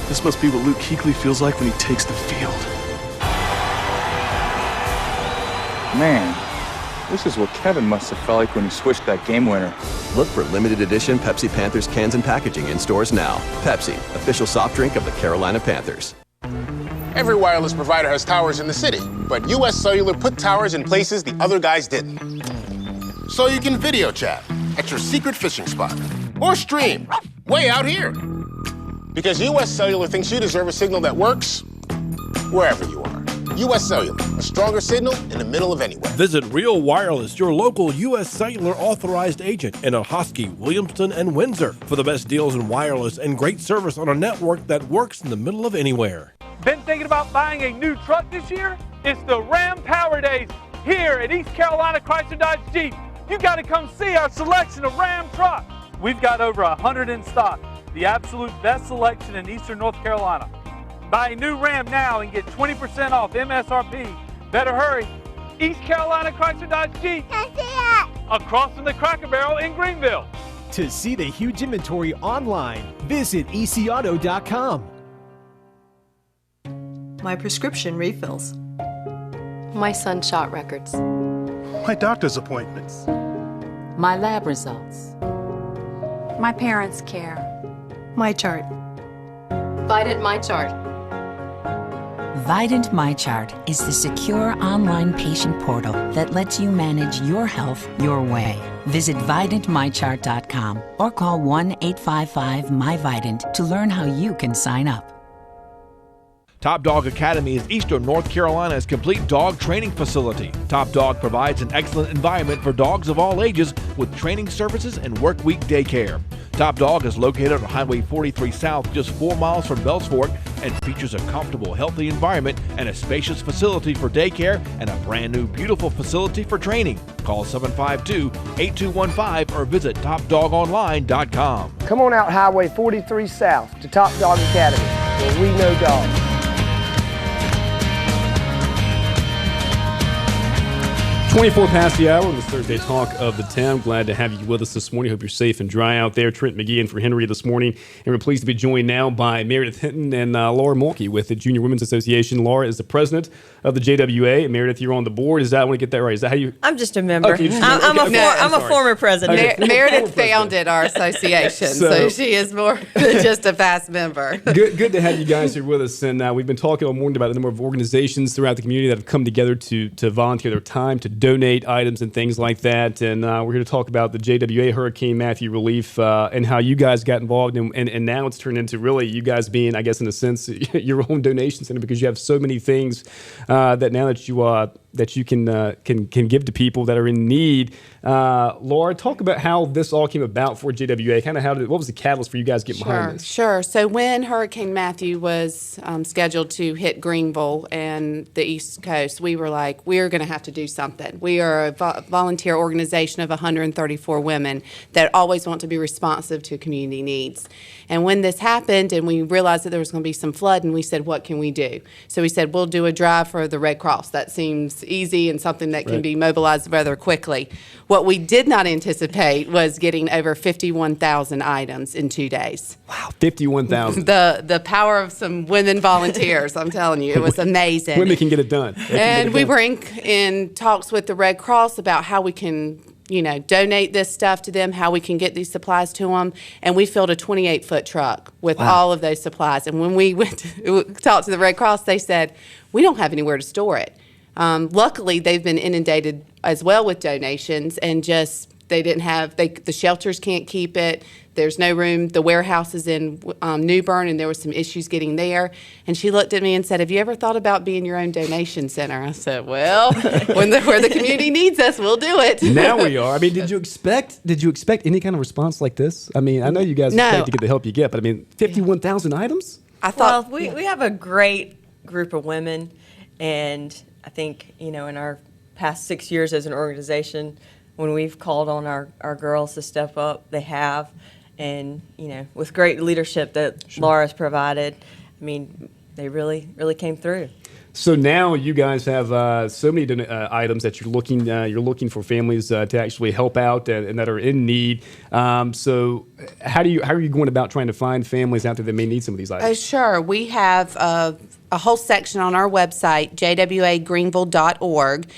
This must be what Luke Kuechly feels like when he takes the field. Man, this is what Kevin must have felt like when he swished that game winner. Look for limited edition Pepsi Panthers cans and packaging in stores now. Pepsi, official soft drink of the Carolina Panthers. Every wireless provider has towers in the city, but US Cellular put towers in places the other guys didn't. So you can video chat at your secret fishing spot or stream way out here. Because US Cellular thinks you deserve a signal that works wherever you are. US Cellular, a stronger signal in the middle of anywhere. Visit Real Wireless, your local US Cellular authorized agent in Ahoskie, Williamston, and Windsor for the best deals in wireless and great service on a network that works in the middle of anywhere. Been thinking about buying a new truck this year? It's the Ram Power Days here at East Carolina Chrysler Dodge Jeep. You got to come see our selection of Ram trucks. We've got over 100 in stock, the absolute best selection in Eastern North Carolina. Buy a new Ram now and get 20% off MSRP. Better hurry. East Carolina Chrysler Dodge Jeep. Across from the Cracker Barrel in Greenville. To see the huge inventory online, visit ecauto.com. My prescription refills. My son shot records. My doctor's appointments. My lab results. My parents' care. My chart. Vidant My Chart. Vidant MyChart is the secure online patient portal that lets you manage your health your way. Visit VidantMyChart.com or call 1-855-MyVidant to learn how you can sign up. Top Dog Academy is Eastern North Carolina's complete dog training facility. Top Dog provides an excellent environment for dogs of all ages with training services and work week daycare. Top Dog is located on Highway 43 South, just 4 miles from Bells Fork, and features a comfortable, healthy environment and a spacious facility for daycare and a brand new, beautiful facility for training. Call 752-8215 or visit TopDogOnline.com. Come on out Highway 43 South to Top Dog Academy, where we know dogs. 24 past the hour on this Thursday Talk of the Town. Glad to have you with us this morning. Hope you're safe and dry out there. Trent McGee in for Henry this morning. And we're pleased to be joined now by Meredith Hinton and Laura Mulkey with the Junior Women's Association. Laura is the president of the JWA. And Meredith, you're on the board. Is that, I want to get that right. Is that how you? I'm just a member. Okay, I'm a former president. Okay. Meredith founded our association, so she is more than just a past member. Good to have you guys here with us. And we've been talking all morning about the number of organizations throughout the community that have come together to volunteer their time, to donate items and things like that. And we're here to talk about the JWA Hurricane Matthew relief and how you guys got involved. And now it's turned into really you guys being, I guess, in a sense, your own donation center, because you have so many things that now that you can give to people that are in need. Laura, talk about how this all came about for JWA. Kind of what was the catalyst for you guys getting behind this? Sure. So when Hurricane Matthew was scheduled to hit Greenville and the East Coast, we were like, we're going to have to do something. We are a volunteer organization of 134 women that always want to be responsive to community needs. And when this happened and we realized that there was going to be some flood, and we said, what can we do? So we said, we'll do a drive for the Red Cross. That seems easy and something that can be mobilized rather quickly. What we did not anticipate was getting over 51,000 items in 2 days. Wow, 51,000. The power of some women volunteers, I'm telling you, it was amazing. Women can get it done. And we were in talks with the Red Cross about how we can donate this stuff to them, how we can get these supplies to them. And we filled a 28-foot truck with all of those supplies. And when we went to talk to the Red Cross, they said, we don't have anywhere to store it. Luckily, they've been inundated as well with donations, and the shelters can't keep it. There's no room. The warehouse is in New Bern, and there was some issues getting there. And she looked at me and said, have you ever thought about being your own donation center? I said, well, where the community needs us, we'll do it. Now we are. I mean, did you expect any kind of response like this? I mean, I know you guys expect to get the help you get, but I mean, 51,000 items? Well, we have a great group of women, and I think, in our past 6 years as an organization, when we've called on our girls to step up, they have. And, with great leadership that Laura's provided, I mean, they really, really came through. So now you guys have so many items that you're looking for families to actually help out and that are in need. So how are you going about trying to find families out there that may need some of these items? Sure. We have a whole section on our website, jwagreenville.org,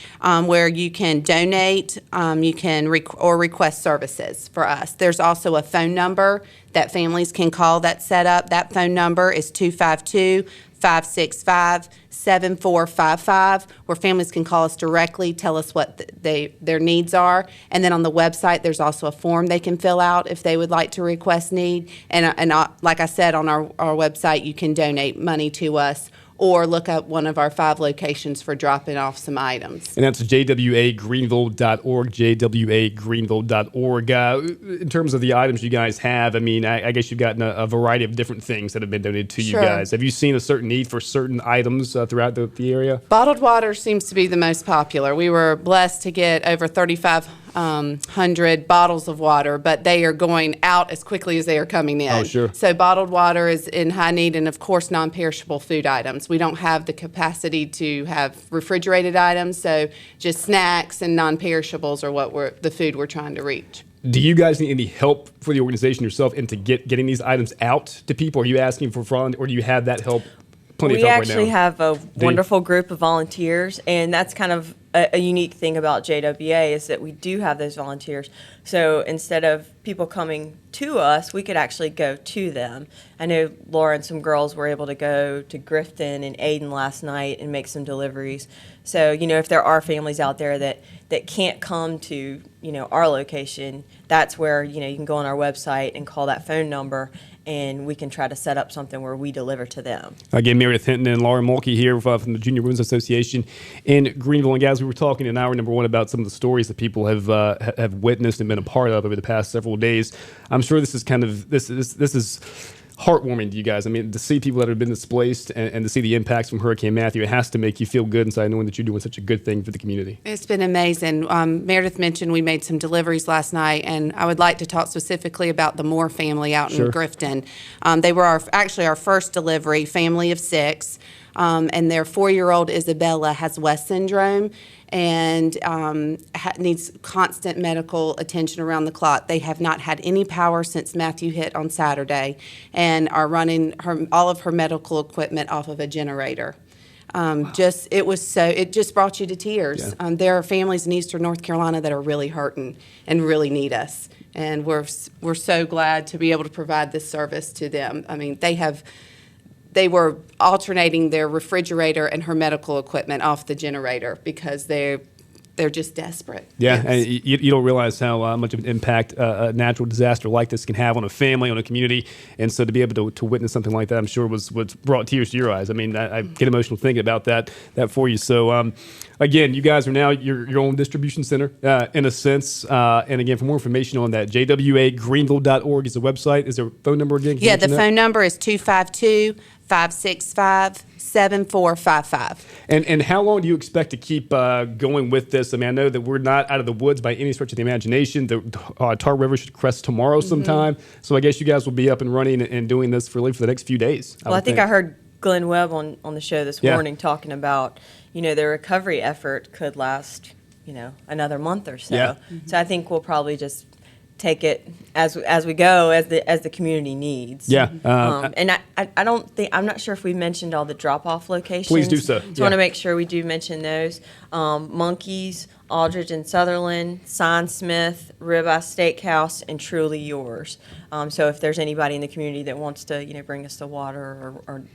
where you can donate, you can request services for us. There's also a phone number that families can call that's set up. That phone number is 252-565-7455, where families can call us directly, tell us what their needs are. And then on the website, there's also a form they can fill out if they would like to request need. And like I said, on our website, you can donate money to us or look up one of our 5 locations for dropping off some items. And that's jwagreenville.org, jwagreenville.org. In terms of the items you guys have, I mean, I guess you've gotten a variety of different things that have been donated to you guys. Have you seen a certain need for certain items throughout the area? Bottled water seems to be the most popular. We were blessed to get over 3,500 bottles of water, but they are going out as quickly as they are coming in. Oh, sure. So bottled water is in high need, and of course non-perishable food items. We don't have the capacity to have refrigerated items, so just snacks and non-perishables are the food we're trying to reach. Do you guys need any help for the organization yourself into getting these items out to people? Are you asking for fraud, or do you have that help? Plenty of help right now. We actually have a wonderful group of volunteers, and that's kind of a unique thing about JWA is that we do have those volunteers. So instead of people coming to us, we could actually go to them. I know Laura and some girls were able to go to Grifton and Aden last night and make some deliveries. So, if there are families out there that can't come to, our location, that's where, you can go on our website and call that phone number, and we can try to set up something where we deliver to them. Again, Meredith Hinton and Laura Mulkey here from the Junior Women's Association in Greenville. And guys, we were talking in hour number 1 about some of the stories that people have witnessed and been a part of over the past several days. I'm sure this is this is heartwarming to you guys. I mean, to see people that have been displaced and to see the impacts from Hurricane Matthew, it has to make you feel good inside knowing that you're doing such a good ththing for the community. It's been amazing. Meredith mentioned we made some deliveries last night, and I would like to talk specifically about the Moore family out in Grifton. They were actually our first delivery, family of 6. And their 4-year-old Isabella has West syndrome and needs constant medical attention around the clock. They have not had any power since Matthew hit on Saturday and are running all of her medical equipment off of a generator. It just brought you to tears. Yeah. There are families in Eastern North Carolina that are really hurting and really need us. And we're so glad to be able to provide this service to them. I mean, they were alternating their refrigerator and her medical equipment off the generator because they're just desperate. Yeah, and you don't realize how much of an impact a natural disaster like this can have on a family, on a community. And so to be able to witness something like that, I'm sure was brought tears to your eyes. I mean, I get emotional thinking about that for you. So, again, you guys are now your own distribution center in a sense. And again, for more information on that, jwagreenville.org is the website. Is there a phone number again? Yeah, the phone number is 252-565-7455. And how long do you expect to keep going with this? I mean, I know that we're not out of the woods by any stretch of the imagination. The Tar River should crest tomorrow sometime. So I guess you guys will be up and running and doing this for the next few days. I think I heard Glenn Webb on the show this morning talking about, the recovery effort could last, another month or so. Yeah. So I think we'll probably just take it as we go, as the community needs. Yeah. And I'm not sure if we mentioned all the drop-off locations. Please do so. I want to make sure we do mention those. Monkeys, Aldridge and Sutherland, Sign Smith, Ribeye Steakhouse, and Truly Yours. So if there's anybody in the community that wants to, bring us the water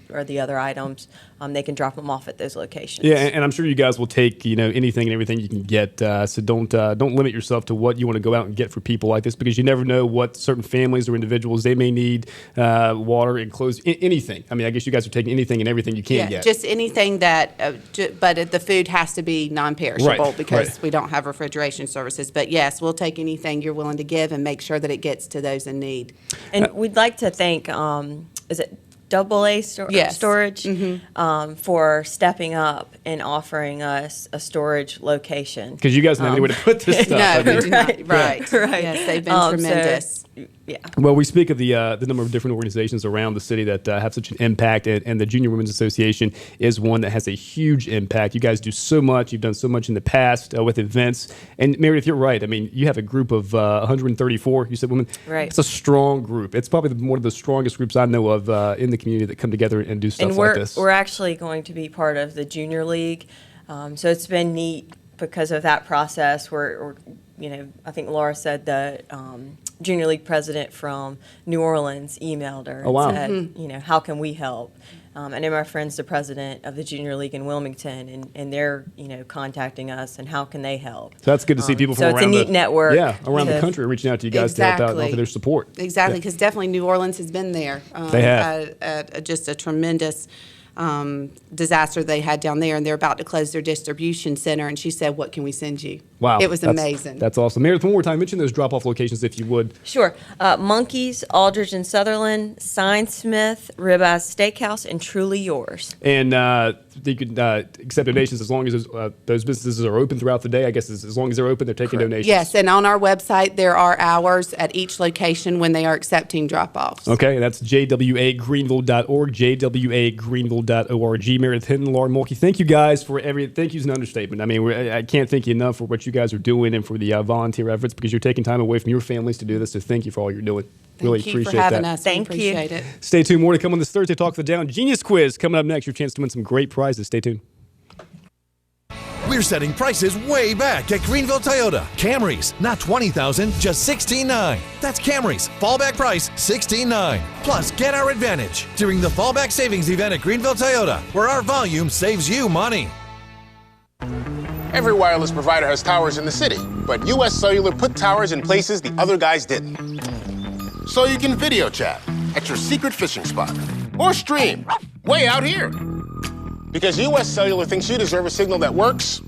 or the other items, they can drop them off at those locations. Yeah, and I'm sure you guys will take anything and everything you can get. So don't limit yourself to what you want to go out and get for people like this, because you never know what certain families or individuals they may need, water and clothes, anything. I mean, I guess you guys are taking anything and everything you can get. Just anything that, but the food has to be non-perishable because we don't have refrigeration services. But yes, we'll take anything you're willing to give and make sure that it gets to those in need. And we'd like to thank, is it AA Storage, for stepping up and offering us a storage location. Because you guys don't have anywhere to put this stuff. No, we do not. Right. Yes, they've been tremendous. Well, we speak of the number of different organizations around the city that have such an impact, and the Junior Women's Association is one that has a huge impact. You guys do so much. You've done so much in the past with events. And Meredith, you're right. I mean, you have a group of 134, you said, women. Right. It's a strong group. It's probably one of the strongest groups I know of in the community that come together and do stuff like this. We're actually going to be part of the Junior League. So it's been neat because of that process. I think Laura said the Junior League president from New Orleans emailed her and said, how can we help? I know my friend's the president of the Junior League in Wilmington, and they're contacting us and how can they help? So that's good to see people from around it's a neat network. Yeah, around the country reaching out to you guys to help out and offer their support. Exactly, because definitely New Orleans has been there. They have. At just a tremendous disaster they had down there, and they're about to close their distribution center. And she said, "What can we send you?" Wow, it was amazing. That's awesome. Meredith, one more time, mention those drop-off locations if you would. Sure. Monkeys, Aldridge and Sutherland, Sign Smith, Ribeye Steakhouse, and Truly Yours. And you can accept donations as long as those businesses are open throughout the day. I guess as long as they're open, they're taking donations. Yes, and on our website, there are hours at each location when they are accepting drop-offs. Okay, that's jwagreenville.org, jwagreenville.org. Meredith Hinton, Lauren Mulkey, thank you guys for everything. Thank you is an understatement. I mean, I can't thank you enough for what you guys are doing and for the volunteer efforts, because you're taking time away from your families to do this. So thank you for all you're doing. Really appreciate that. Thank you for having us. Thank you. Appreciate it. Stay tuned. More to come on this Thursday Talk of the Down Genius Quiz. Coming up next, your chance to win some great prizes. Stay tuned. We're setting prices way back at Greenville Toyota. Camrys, not $20,000, just $16,900. That's Camrys, fallback price $16,900. Plus, get our advantage during the Fallback Savings Event at Greenville Toyota, where our volume saves you money. Every wireless provider has towers in the city, but US Cellular put towers in places the other guys didn't. So you can video chat at your secret fishing spot or stream way out here. Because US Cellular thinks you deserve a signal that works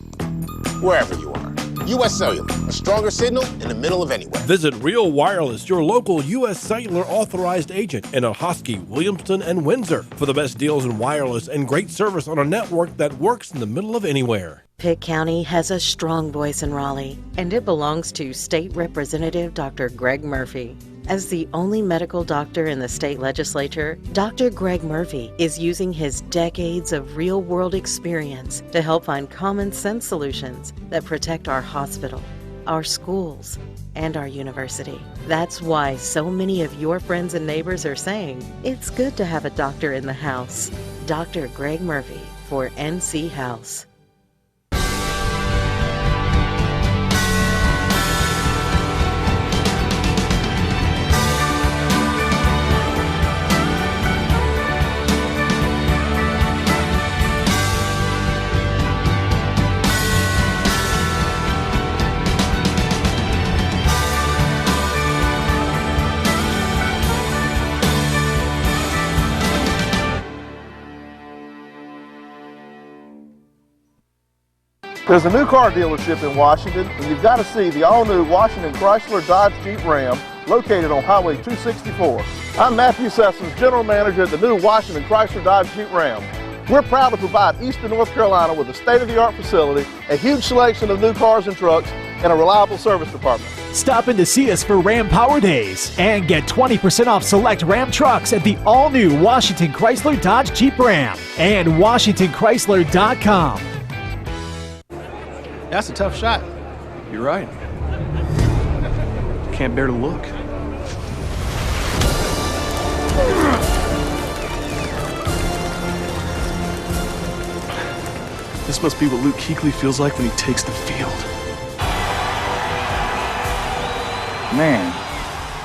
wherever you are. US Cellular, a stronger signal in the middle of anywhere. Visit Real Wireless, your local US Cellular authorized agent in Ahoskie, Williamston, and Windsor for the best deals in wireless and great service on a network that works in the middle of anywhere. Pitt County has a strong voice in Raleigh, and it belongs to State Representative Dr. Greg Murphy. As the only medical doctor in the state legislature, Dr. Greg Murphy is using his decades of real-world experience to help find common-sense solutions that protect our hospital, our schools, and our university. That's why so many of your friends and neighbors are saying it's good to have a doctor in the house. Dr. Greg Murphy for NC House. There's a new car dealership in Washington, and you've got to see the all-new Washington Chrysler Dodge Jeep Ram located on Highway 264. I'm Matthew Sessons, General Manager at the new Washington Chrysler Dodge Jeep Ram. We're proud to provide Eastern North Carolina with a state-of-the-art facility, a huge selection of new cars and trucks, and a reliable service department. Stop in to see us for Ram Power Days and get 20% off select Ram trucks at the all-new Washington Chrysler Dodge Jeep Ram and WashingtonChrysler.com. That's a tough shot. You're right. Can't bear to look. This must be what Luke Kuechly feels like when he takes the field. Man,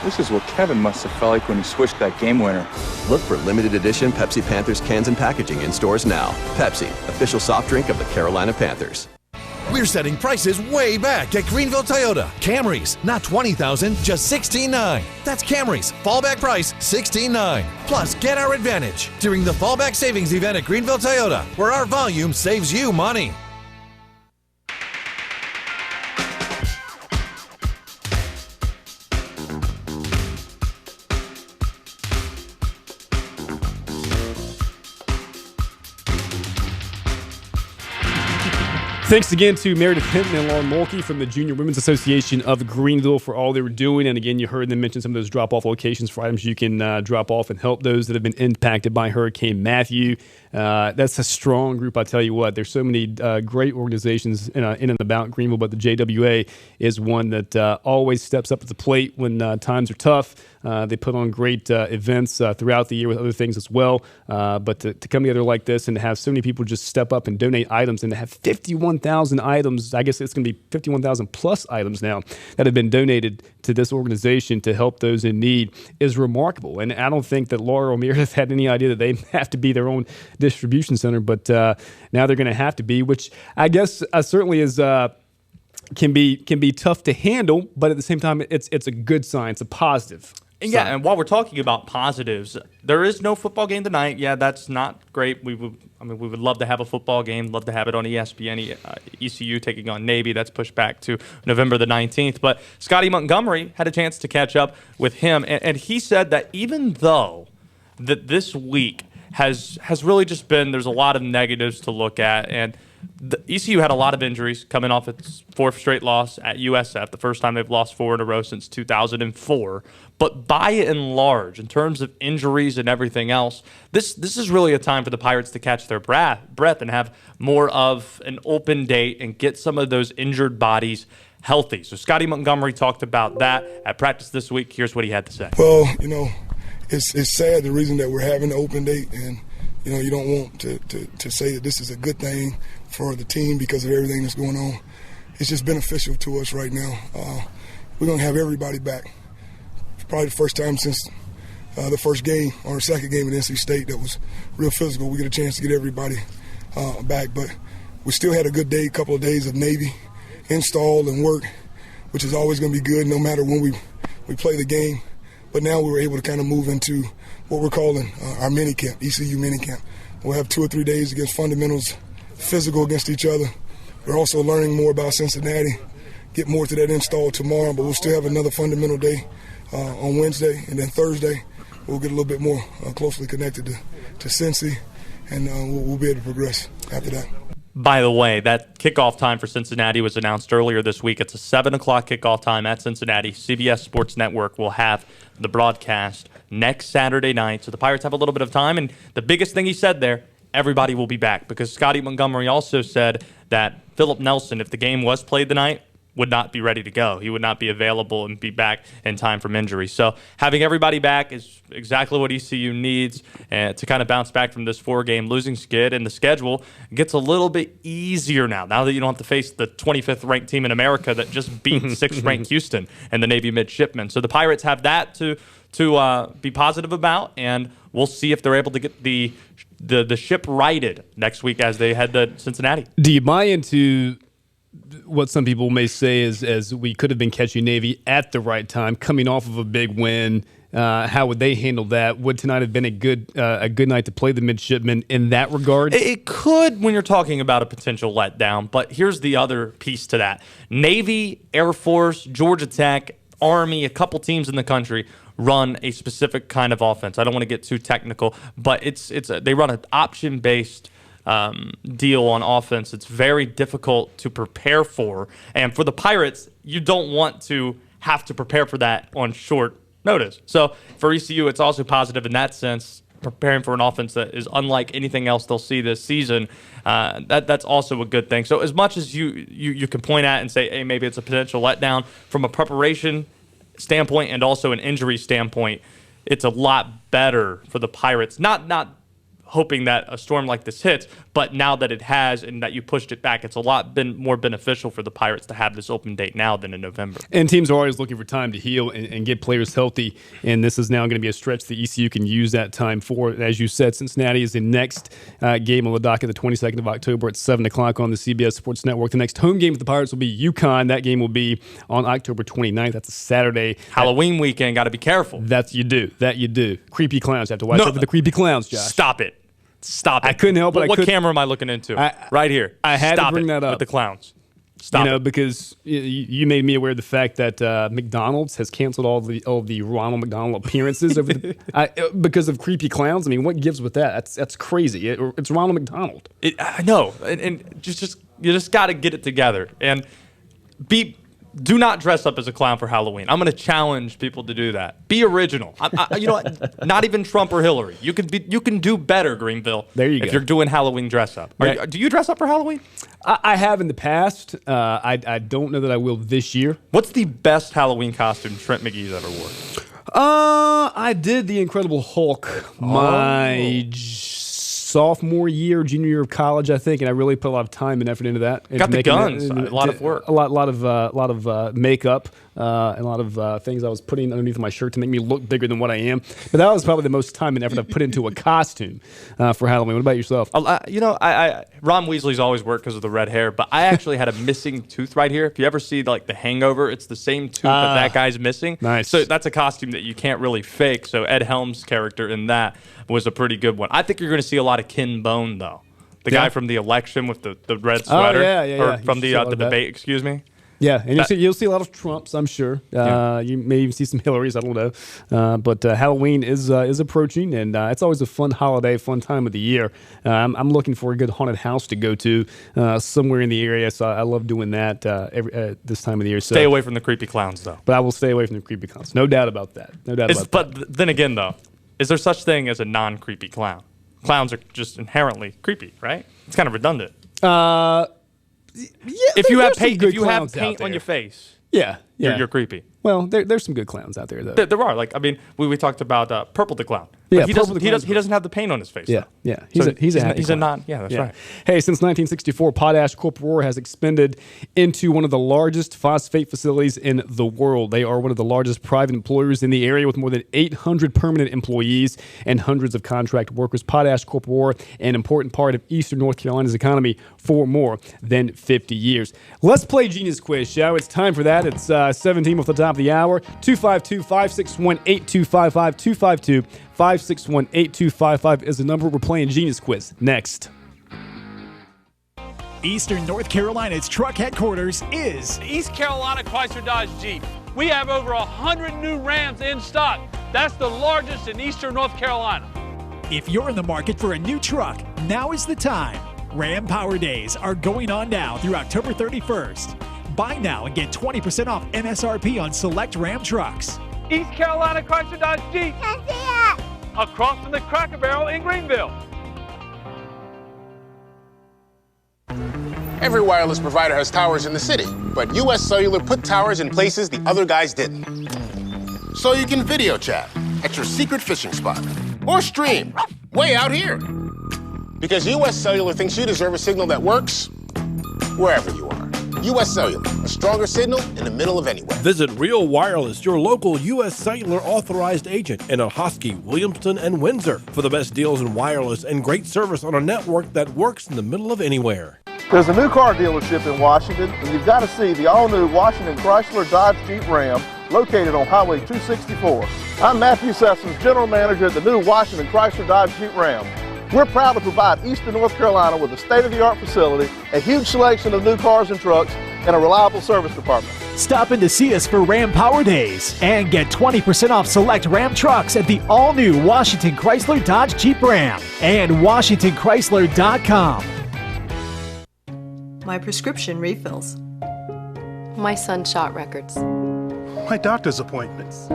this is what Kevin must have felt like when he swished that game winner. Look for limited edition Pepsi Panthers cans and packaging in stores now. Pepsi, official soft drink of the Carolina Panthers. We're setting prices way back at Greenville Toyota. Camrys, not $20,000, just $16,900. That's Camrys, fallback price $16,900. Plus, get our advantage during the fallback savings event at Greenville Toyota, where our volume saves you money. Thanks again to Meredith Hinton and Lauren Mulkey from the Junior Women's Association of Greenville for all they were doing. And again, you heard them mention some of those drop-off locations for items you can drop off and help those that have been impacted by Hurricane Matthew. That's a strong group, I tell you what. There's so many great organizations in and about Greenville, but the JWA is one that always steps up to the plate when times are tough. They put on great events throughout the year with other things as well. But to come together like this and to have so many people just step up and donate items and to have 51,000 items, I guess it's going to be 51,000 plus items now that have been donated to this organization to help those in need is remarkable. And I don't think that Laura or Meredith had any idea that they have to be their own distribution center, but now they're going to have to be, which I guess certainly is can be tough to handle, but at the same time, it's a good sign. It's a positive. Yeah, and while we're talking about positives, there is no football game tonight. Yeah, that's not great. We would love to have a football game, love to have it on ESPN. ECU taking on Navy. That's pushed back to November the 19th. But Scotty Montgomery had a chance to catch up with him, and he said that even though that this week has really just been, there's a lot of negatives to look at, and the ECU had a lot of injuries coming off its fourth straight loss at USF, the first time they've lost 4 in a row since 2004. But by and large, in terms of injuries and everything else, this is really a time for the Pirates to catch their breath and have more of an open date and get some of those injured bodies healthy. So Scotty Montgomery talked about that at practice this week. Here's what he had to say. Well, it's sad the reason that we're having the open date, and you don't want to say that this is a good thing for the team because of everything that's going on. It's just beneficial to us right now. We're going to have everybody back. It's probably the first time since the first game or second game at NC State that was real physical. We get a chance to get everybody back, but we still had a good day, couple of days of Navy install and work, which is always going to be good no matter when we play the game. But now we were able to kind of move into what we're calling our mini camp, ECU mini camp. We'll have 2 or 3 days against fundamentals, physical against each other. We're also learning more about Cincinnati, get more to that install tomorrow, but we'll still have another fundamental day on Wednesday, and then Thursday we'll get a little bit more closely connected to Cincy, and we'll be able to progress after that. By the way, that kickoff time for Cincinnati was announced earlier this week. It's a 7 o'clock kickoff time at Cincinnati. CBS Sports Network will have the broadcast next Saturday night. So the Pirates have a little bit of time. And the biggest thing he said there, everybody will be back. Because Scotty Montgomery also said that Philip Nelson, if the game was played tonight, would not be ready to go. He would not be available and be back in time from injury. So having everybody back is exactly what ECU needs to kind of bounce back from this 4-game losing skid. And the schedule gets a little bit easier now that you don't have to face the 25th ranked team in America that just beat 6th ranked Houston and the Navy midshipmen. So the Pirates have that to be positive about, and we'll see if they're able to get the ship righted next week as they head to Cincinnati. Do you buy into what some people may say is as we could have been catching Navy at the right time, coming off of a big win? How would they handle that? Would tonight have been a good night to play the midshipmen in that regard? It could when you're talking about a potential letdown, but here's the other piece to that. Navy, Air Force, Georgia Tech, Army, a couple teams in the country run a specific kind of offense. I don't want to get too technical, but they run an option-based deal on offense. It's very difficult to prepare for. And for the Pirates, you don't want to have to prepare for that on short notice. So for ECU, it's also positive in that sense, preparing for an offense that is unlike anything else they'll see this season. That's also a good thing. So as much as you can point at and say, hey, maybe it's a potential letdown, from a preparation standpoint and also an injury standpoint, it's a lot better for the Pirates. Not hoping that a storm like this hits, but now that it has and that you pushed it back, it's a lot been more beneficial for the Pirates to have this open date now than in November. And teams are always looking for time to heal and get players healthy, and this is now going to be a stretch that ECU can use that time for. As you said, Cincinnati is the next game on the docket, the 22nd of October at 7 o'clock on the CBS Sports Network. The next home game for the Pirates will be UConn. That game will be on October 29th. That's a Saturday. Halloween weekend, got to be careful. That you do. Creepy clowns. You have to watch out for the creepy clowns, Josh. Stop it. I couldn't help it. What camera am I looking into? Right here. I had to bring that up with the clowns. Stop it. Because you made me aware of the fact that McDonald's has canceled all the Ronald McDonald appearances over because of creepy clowns. I mean, what gives with that? That's crazy. It's Ronald McDonald. I know, and you just got to get it together and do not dress up as a clown for Halloween. I'm going to challenge people to do that. Be original. Not even Trump or Hillary. You can do better, Greenville. There you go. If you're doing Halloween dress up. Do you dress up for Halloween? I have in the past. I don't know that I will this year. What's the best Halloween costume Trent McGee's ever wore? I did the Incredible Hulk my sophomore year, junior year of college, I think, and I really put a lot of time and effort into that. Got the guns, a lot of work, a lot of makeup, and a lot of things I was putting underneath my shirt to make me look bigger than what I am. But that was probably the most time and effort I've put into a costume for Halloween. What about yourself? Ron Weasley's always worked because of the red hair, but I actually had a missing tooth right here. If you ever see like The Hangover, it's the same tooth that guy's missing. Nice. So that's a costume that you can't really fake. So Ed Helms' character in that was a pretty good one. I think you're going to see a lot of Ken Bone though, the guy from the election with the red sweater, or from the debate. Excuse me. Yeah, and you'll see a lot of Trumps, I'm sure. You may even see some Hillarys, I don't know. But Halloween is approaching, and it's always a fun holiday, fun time of the year. I'm looking for a good haunted house to go to somewhere in the area, so I love doing that this time of the year. So, stay away from the creepy clowns, though. But I will stay away from the creepy clowns. No doubt about that. But then again, though, is there such thing as a non-creepy clown? Clowns are just inherently creepy, right? It's kind of redundant. If you have paint on your face, you're creepy. Well, there's some good clowns out there, though. There are. Like, I mean, we talked about Purple the Clown. Yeah, he doesn't have the paint on his face. Yeah, though. yeah. He's a non. Yeah, that's right. Hey, since 1964, Potash Corp has expanded into one of the largest phosphate facilities in the world. They are one of the largest private employers in the area with more than 800 permanent employees and hundreds of contract workers. Potash Corp, an important part of Eastern North Carolina's economy for more than 50 years. Let's play Genius Quiz, shall we? It's time for that. It's 17 off the top of the hour. 252-561-8255. 252-561-8255 is the number. We're playing Genius Quiz next. Eastern North Carolina's truck headquarters is East Carolina Chrysler Dodge Jeep. We have over 100 new Rams in stock. That's the largest in Eastern North Carolina. If you're in the market for a new truck, now is the time. Ram Power Days are going on now through October 31st. Buy now and get 20% off MSRP on select Ram trucks. East Carolina Chrysler Dodge Jeep. Across from the Cracker Barrel in Greenville. Every wireless provider has towers in the city, but US Cellular put towers in places the other guys didn't. So you can video chat at your secret fishing spot or stream way out here. Because US Cellular thinks you deserve a signal that works wherever you are. US Cellular, a stronger signal in the middle of anywhere. Visit Real Wireless, your local U.S. Cellular authorized agent in Ahoskie, Williamston, and Windsor for the best deals in wireless and great service on a network that works in the middle of anywhere. There's a new car dealership in Washington, and you've got to see the all-new Washington Chrysler Dodge Jeep Ram located on Highway 264. I'm Matthew Sessoms, General Manager at the new Washington Chrysler Dodge Jeep Ram. We're proud to provide Eastern North Carolina with a state-of-the-art facility, a huge selection of new cars and trucks, and a reliable service department. Stop in to see us for Ram Power Days and get 20% off select Ram trucks at the all-new Washington Chrysler Dodge Jeep Ram and WashingtonChrysler.com. My prescription refills. My son's shot records. My doctor's appointments.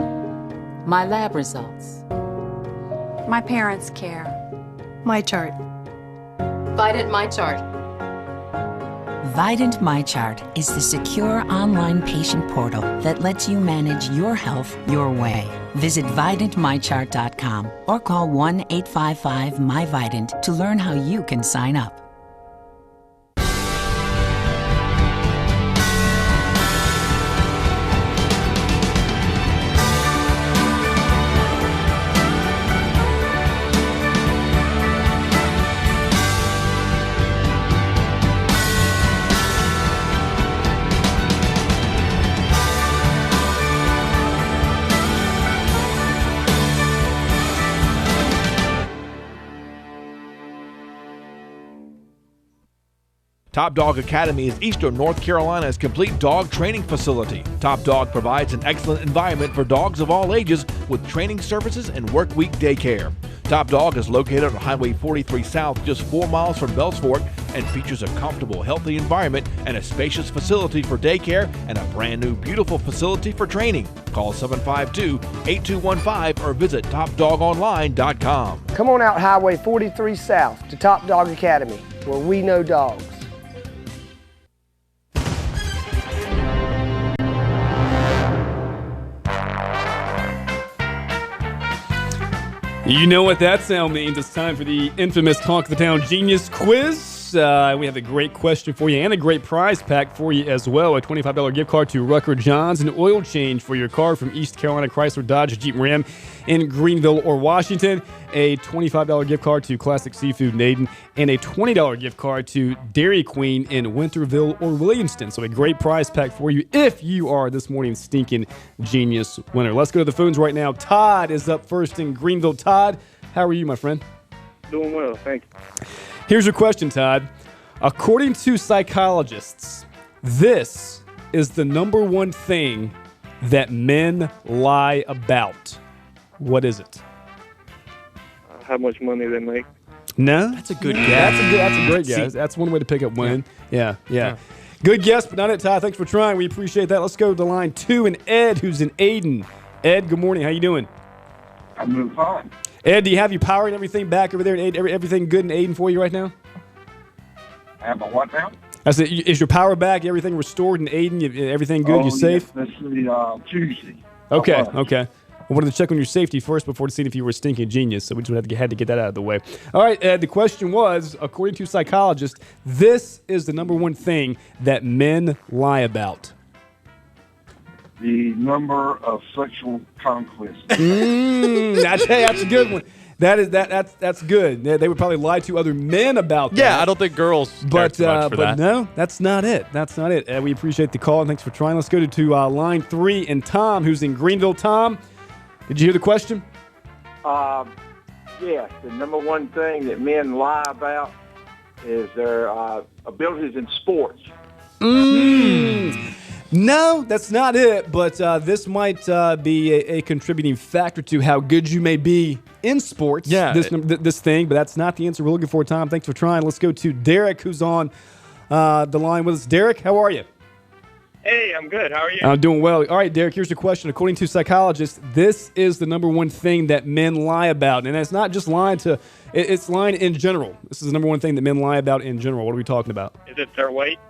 My lab results. My parents' care. My chart. Vidant My Chart. Vidant MyChart is the secure online patient portal that lets you manage your health your way. Visit VidantMyChart.com or call 1-855-MyVidant to learn how you can sign up. Top Dog Academy is Eastern North Carolina's complete dog training facility. Top Dog provides an excellent environment for dogs of all ages with training services and workweek daycare. Top Dog is located on Highway 43 South, just 4 miles from Bells Fork, and features a comfortable, healthy environment and a spacious facility for daycare and a brand new, beautiful facility for training. Call 752-8215 or visit TopDogOnline.com. Come on out Highway 43 South to Top Dog Academy, where we know dogs. You know what that sound means. It's time for the infamous Talk the Town Genius Quiz. We have a great question for you and a great prize pack for you as well. A $25 gift card to Rucker Johns, an oil change for your car from East Carolina Chrysler Dodge Jeep Ram in Greenville or Washington, a $25 gift card to Classic Seafood in Ayden, and a $20 gift card to Dairy Queen in Winterville or Williamston. So a great prize pack for you if you are this morning's stinking genius winner. Let's go to the phones right now. Todd is up first in Greenville. Todd, how are you, my friend? Doing well, thank you. Here's your question, Todd. According to psychologists, this is the number one thing that men lie about. What is it? How much money they make? No? That's a good guess. That's a great guess. That's one way to pick up winning. Yeah. Good guess, but not it, Todd. Thanks for trying. We appreciate that. Let's go to line 2 and Ed, who's in Ayden. Ed, good morning. How you doing? I'm doing fine. Ed, do you have your power and everything back over there in Ayden? Everything good in Ayden for you right now? Have a what now? I said, is your power back? Everything restored in Ayden? Everything good? You safe? Yes, this is Tuesday. Okay. I wanted to check on your safety first before seeing if you were a stinking genius, so we just had to get that out of the way. All right, Ed, the question was, according to psychologists, this is the number one thing that men lie about. The number of sexual conquests. I tell you, that's a good one. That's good. They would probably lie to other men about that. Yeah, I don't think girls care too much for that. No, that's not it. We appreciate the call, and thanks for trying. Let's go to line 3 and Tom, who's in Greenville. Tom, did you hear the question? Yes, the number one thing that men lie about is their abilities in sports. No, that's not it, but this might be a contributing factor to how good you may be in sports, this thing, but that's not the answer we're looking for, Tom. Thanks for trying. Let's go to Derek, who's on the line with us. Derek, how are you? Hey, I'm good. How are you? I'm doing well. All right, Derek, here's your question. According to psychologists, this is the number one thing that men lie about, and it's not just lying it's lying in general. This is the number one thing that men lie about in general. What are we talking about? Is it their weight?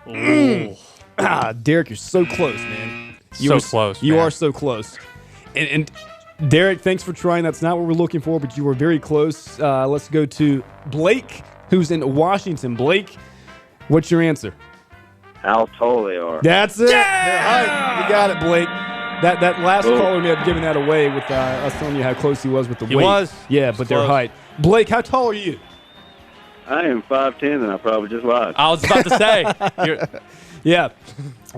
Derek, you're so close, man. Close. You are so close. And Derek, thanks for trying. That's not what we're looking for, but you were very close. Let's go to Blake, who's in Washington. Blake, what's your answer? How tall they are. That's it. Yeah! You got it, Blake. That last caller may have given that away with us telling you how close he was with the weight. He was. Yeah, but their height. Blake, how tall are you? I am 5'10", and I probably just lied. I was about to say. Yeah.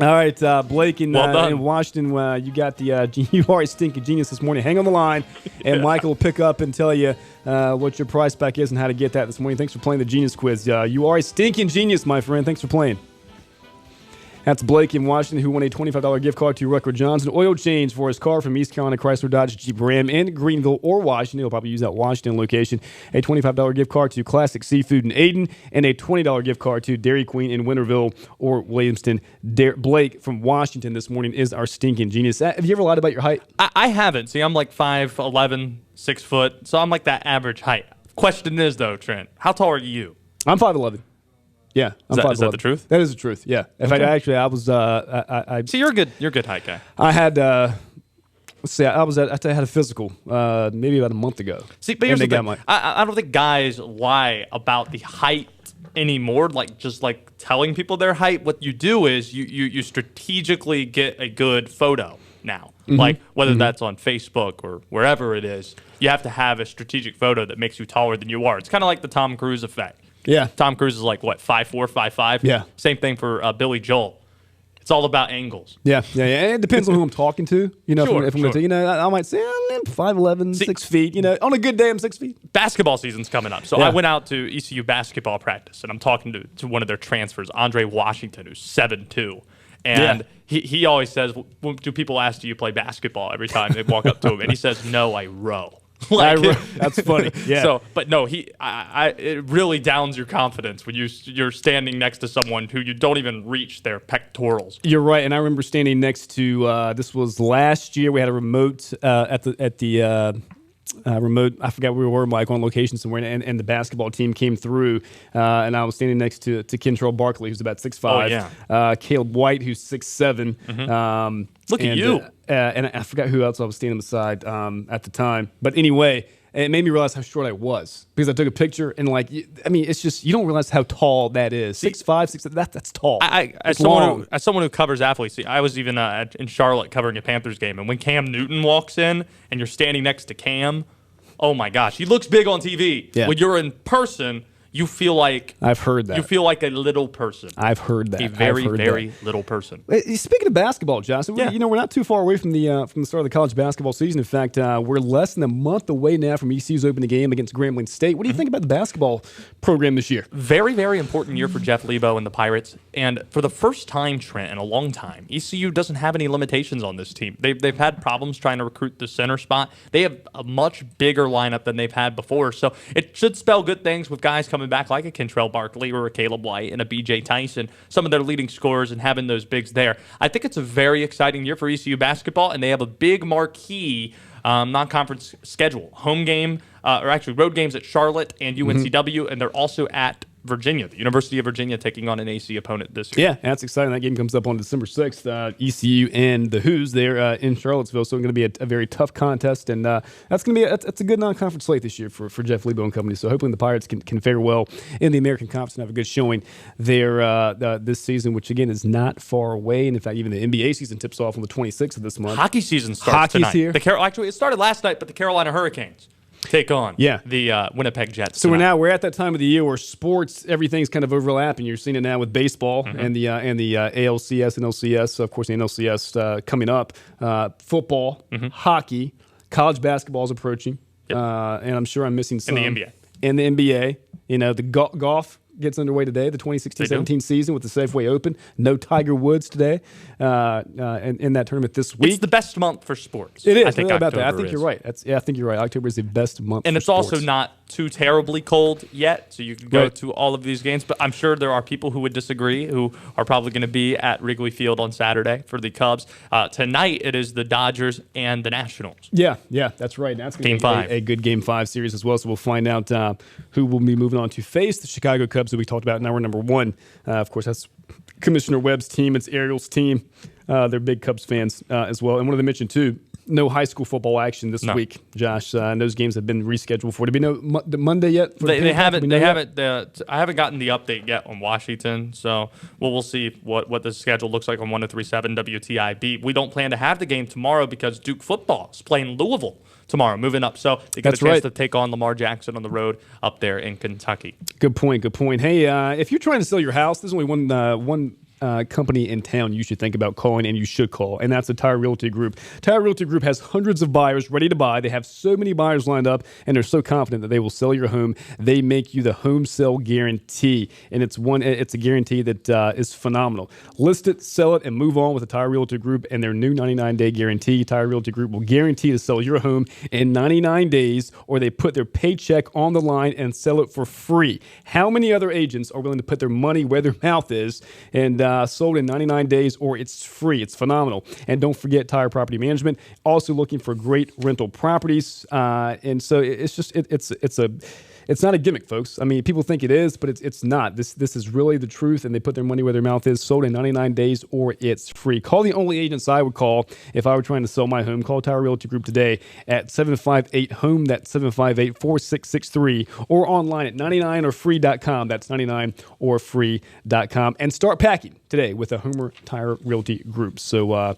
All right, Blake in done. Washington, you got you are a stinking genius this morning. Hang on the line, and Michael will pick up and tell you what your price pack is and how to get that this morning. Thanks for playing the Genius Quiz. You are a stinking genius, my friend. Thanks for playing. That's Blake in Washington, who won a $25 gift card to Rucker Johnson Oil Change for his car from East Carolina Chrysler Dodge Jeep Ram in Greenville or Washington. He'll probably use that Washington location. A $25 gift card to Classic Seafood in Ayden, and a $20 gift card to Dairy Queen in Winterville or Williamston. Blake from Washington this morning is our stinking genius. Have you ever lied about your height? I haven't. See, I'm like 5'11", 6 foot, so I'm like that average height. Question is, though, Trent, how tall are you? I'm 5'11". Yeah, is that the truth? That is the truth. Yeah. In fact, actually, I was. See, you're a good height guy. I had. Let's see. I had a physical maybe about a month ago. See, but here's the thing. I don't think guys lie about the height anymore. Like just like telling people their height. What you do is you strategically get a good photo now. Mm-hmm. Like whether that's on Facebook or wherever it is, you have to have a strategic photo that makes you taller than you are. It's kind of like the Tom Cruise effect. Yeah. Tom Cruise is like, what, 5'4", 5'5"? Yeah. Same thing for Billy Joel. It's all about angles. Yeah. It depends on who I'm talking to. You know, Sure. if I'm going to, I might say, I'm 5'11", 6 feet. You know, on a good day, I'm 6 feet. Basketball season's coming up. So I went out to ECU basketball practice, and I'm talking to one of their transfers, Andre Washington, who's 7'2". And he always says, do people ask, do you play basketball every time they walk up to him? And he says, no, I row. That's funny. Yeah. So, but no, it really downs your confidence when you're standing next to someone who you don't even reach their pectorals. You're right, and I remember standing next to. This was last year. We had a remote at the remote. I forgot where we were, Mike, on location somewhere, and the basketball team came through, and I was standing next to Kentrell Barkley, who's about 6'5". Oh, yeah. Caleb White, who's 6'7". Mm-hmm. Look at you. And I forgot who else I was standing beside at the time. But anyway, it made me realize how short I was because I took a picture and it's just you don't realize how tall that is. 6'5", 6'7". That's tall. As someone who covers athletes, I was even in Charlotte covering a Panthers game, and when Cam Newton walks in and you're standing next to Cam, oh my gosh, he looks big on TV. Yeah. When you're in person, you feel like I've heard that. You feel like a little person. I've heard that. A very little person. Speaking of basketball, Josh, we're not too far away from the start of the college basketball season. In fact, we're less than a month away now from ECU's opening game against Grambling State. What do you think about the basketball program this year? Very, very important year for Jeff Lebo and the Pirates. And for the first time, Trent, in a long time, ECU doesn't have any limitations on this team. They've had problems trying to recruit the center spot. They have a much bigger lineup than they've had before. So it should spell good things with guys coming back like a Kentrell Barkley or a Caleb White and a BJ Tyson, some of their leading scorers, and having those bigs there. I think it's a very exciting year for ECU basketball, and they have a big marquee non-conference schedule. Home game, or actually road games at Charlotte and UNCW, and they're also at Virginia, the University of Virginia, taking on an AC opponent this year. Yeah, that's exciting. That game comes up on December 6th. ECU and the Who's there in Charlottesville, so it's going to be a very tough contest, and that's going to be a good non-conference slate this year for Jeff Lebo and company. So hopefully the Pirates can fare well in the American Conference and have a good showing there this season, which again is not far away. And in fact, even the NBA season tips off on the 26th of this month. Hockey season starts tonight. Here. Actually, it started last night, but the Carolina Hurricanes take on the Winnipeg Jets. So we're at that time of the year where sports, everything's kind of overlapping. You're seeing it now with baseball and the ALCS and LCS. So of course, the NLCS coming up. Football, hockey, college basketball is approaching, and I'm sure I'm missing some. In the NBA. In the NBA, the golf gets underway today, the 2016-17 season with the Safeway Open. No Tiger Woods today in that tournament this week. It's the best month for sports. It is. I think about that. I October think you're right. I think you're right. October is the best month and for it's sports. also not too terribly cold yet, so you can go to all of these games. But I'm sure there are people who would disagree, who are probably going to be at Wrigley Field on Saturday for the Cubs. Tonight, it is the Dodgers and the Nationals. Yeah, that's right. That's going to be a good Game 5 series as well, so we'll find out who will be moving on to face the Chicago Cubs that we talked about in hour number 1. Of course, that's Commissioner Webb's team. It's Ariel's team. They're big Cubs fans as well. And wanted to mention, too, no high school football action this week, Josh. And those games have been rescheduled for. Did we know Monday yet? They haven't. I haven't gotten the update yet on Washington, so we'll see what the schedule looks like on 103.7 WTIB. We don't plan to have the game tomorrow because Duke football is playing Louisville tomorrow, moving up. So they get a chance to take on Lamar Jackson on the road up there in Kentucky. Good point. Hey, if you're trying to sell your house, there's only one company in town you should think about calling, and you should call, and that's the Tire Realty Group. Tire Realty Group has hundreds of buyers ready to buy. They have so many buyers lined up, and they're so confident that they will sell your home. They make you the home sale guarantee, and it's a guarantee that is phenomenal. List it, sell it, and move on with the Tire Realty Group and their new 99-day guarantee. Tire Realty Group will guarantee to sell your home in 99 days, or they put their paycheck on the line and sell it for free. How many other agents are willing to put their money where their mouth is and sold in 99 days, or it's free? It's phenomenal. And don't forget Tire Property Management, also looking for great rental properties. And so it's not a gimmick, folks. I mean, people think it is, but it's not. This is really the truth, and they put their money where their mouth is. Sold in 99 days, or it's free. Call the only agents I would call if I were trying to sell my home. Call Tire Realty Group today at 758-HOME. That's 758-4663, or online at 99orfree.com. That's 99orfree.com. And start packing today with a Homer Tire Realty Group. So,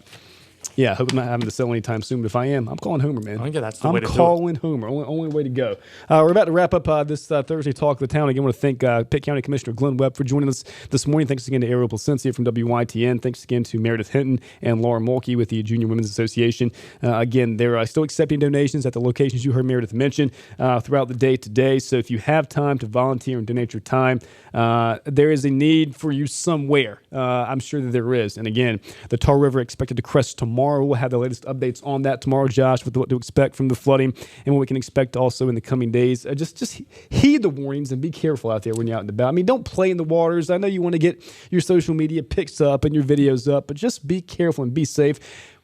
yeah, I hope I'm not having to sell anytime soon, but if I am, I'm calling Homer, man. I think that's the way to do it. I'm calling Homer. Only way to go. We're about to wrap up this Thursday Talk of the Town. Again, I want to thank Pitt County Commissioner Glenn Webb for joining us this morning. Thanks again to Ariel Placencia from WYTN. Thanks again to Meredith Hinton and Laura Mulkey with the Junior Women's Association. Again, they're still accepting donations at the locations you heard Meredith mention throughout the day today. So if you have time to volunteer and donate your time, there is a need for you somewhere. I'm sure that there is. And again, the Tar River expected to crest tomorrow. We'll have the latest updates on that tomorrow, Josh, with what to expect from the flooding and what we can expect also in the coming days. Just heed the warnings and be careful out there when you're out and about. I mean, don't play in the waters. I know you want to get your social media pics up and your videos up, but just be careful and be safe.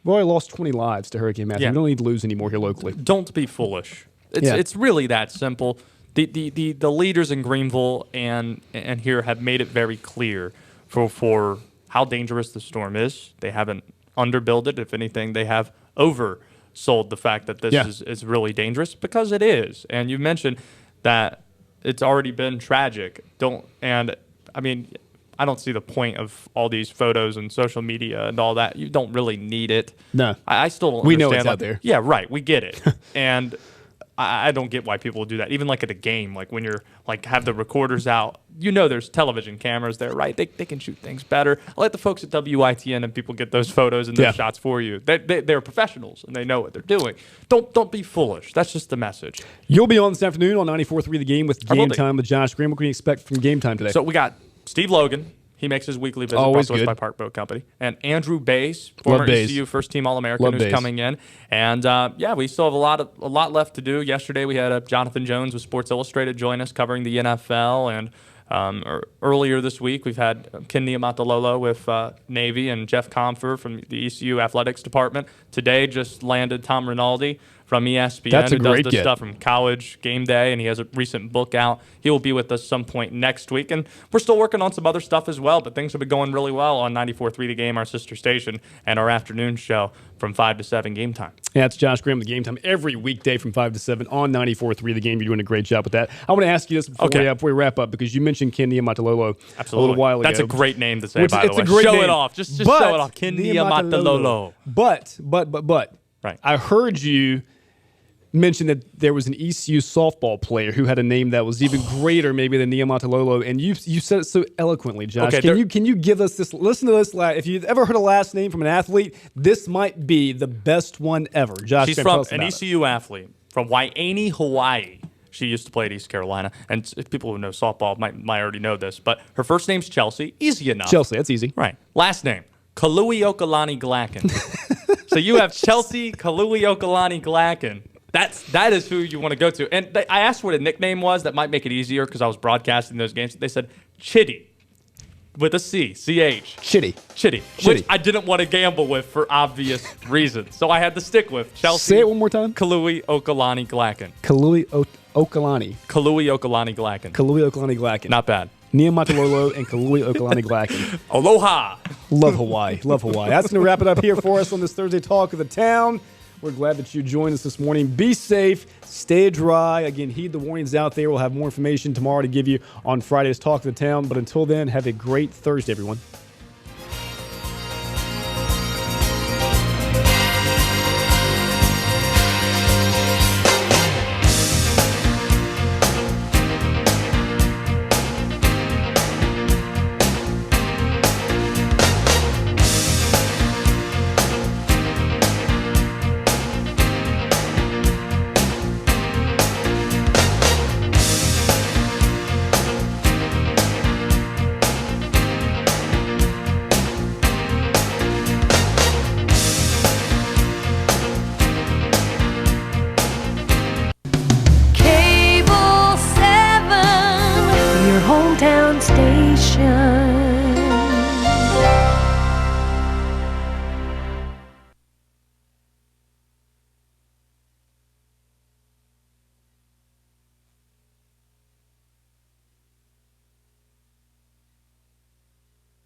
We've already lost 20 lives to Hurricane Matthew. We don't need to lose any more here locally. Don't be foolish. It's really that simple. The leaders in Greenville and here have made it very clear for how dangerous the storm is. They haven't underbilled it. If anything, they have oversold the fact that this is really dangerous, because it is. And you mentioned that it's already been tragic. I don't see the point of all these photos and social media and all that. You don't really need it. No. I still don't We understand. know it's out there. Yeah, right. We get it. And I don't get why people do that. Even like at a game, like when you're like have the recorders out, there's television cameras there, right? They can shoot things better. I let the folks at WITN and people get those photos and those shots for you. They're professionals and they know what they're doing. Don't be foolish. That's just the message. You'll be on this afternoon on 94.3 The Game with Game Time with Josh Green. What can you expect from Game Time today? So we got Steve Logan. He makes his weekly visit, brought to us by Park Boat Company. And Andrew Bays, former ECU first-team All-American, who's coming in. And, we still have a lot left to do. Yesterday we had Jonathan Jones with Sports Illustrated join us covering the NFL. And earlier this week we've had Ken Niumatalolo with Navy and Jeff Comfer from the ECU Athletics Department. Today just landed Tom Rinaldi from ESPN, who does this stuff from College Game Day, and he has a recent book out. He will be with us some point next week, and we're still working on some other stuff as well, but things have been going really well on 94.3 The Game, our sister station, and our afternoon show from 5 to 7 Game Time. Yeah, it's Josh Graham, the Game Time, every weekday from 5 to 7 on 94.3 The Game. You're doing a great job with that. I want to ask you this before we wrap up, because you mentioned Ken Niumatalolo a little while ago. That's a great name to say, by the way. It's a great name. Show it off. Just show it off. Ken Niumatalolo. But, right. I heard you mention that there was an ECU softball player who had a name that was even greater maybe than Niumatalolo, and you said it so eloquently, Josh. Okay, can you give us this? Listen to this. If you've ever heard a last name from an athlete, this might be the best one ever. Josh, she's from an ECU athlete from Waianae, Hawaii. She used to play at East Carolina. And people who know softball might already know this, but her first name's Chelsea. Easy enough. Chelsea, that's easy. Right. Last name, Kaluiokalani Glacken. So you have Chelsea Kaluiokalani Glacken. That is who you want to go to. And I asked what a nickname was that might make it easier because I was broadcasting those games. They said Chitty with a C, C-H. Chitty. Which I didn't want to gamble with for obvious reasons. So I had to stick with Chelsea. Say it one more time. Kaluiokalani Glacken. Kaluiokalani. Kaluiokalani Glacken. Kaluiokalani Glacken. Not bad. Nia Matalolo and Kaluiokalani Glacken. Aloha. Love Hawaii. Love Hawaii. That's going to wrap it up here for us on this Thursday Talk of the Town. We're glad that you joined us this morning. Be safe. Stay dry. Again, heed the warnings out there. We'll have more information tomorrow to give you on Friday's Talk of the Town. But until then, have a great Thursday, everyone. Hometown station.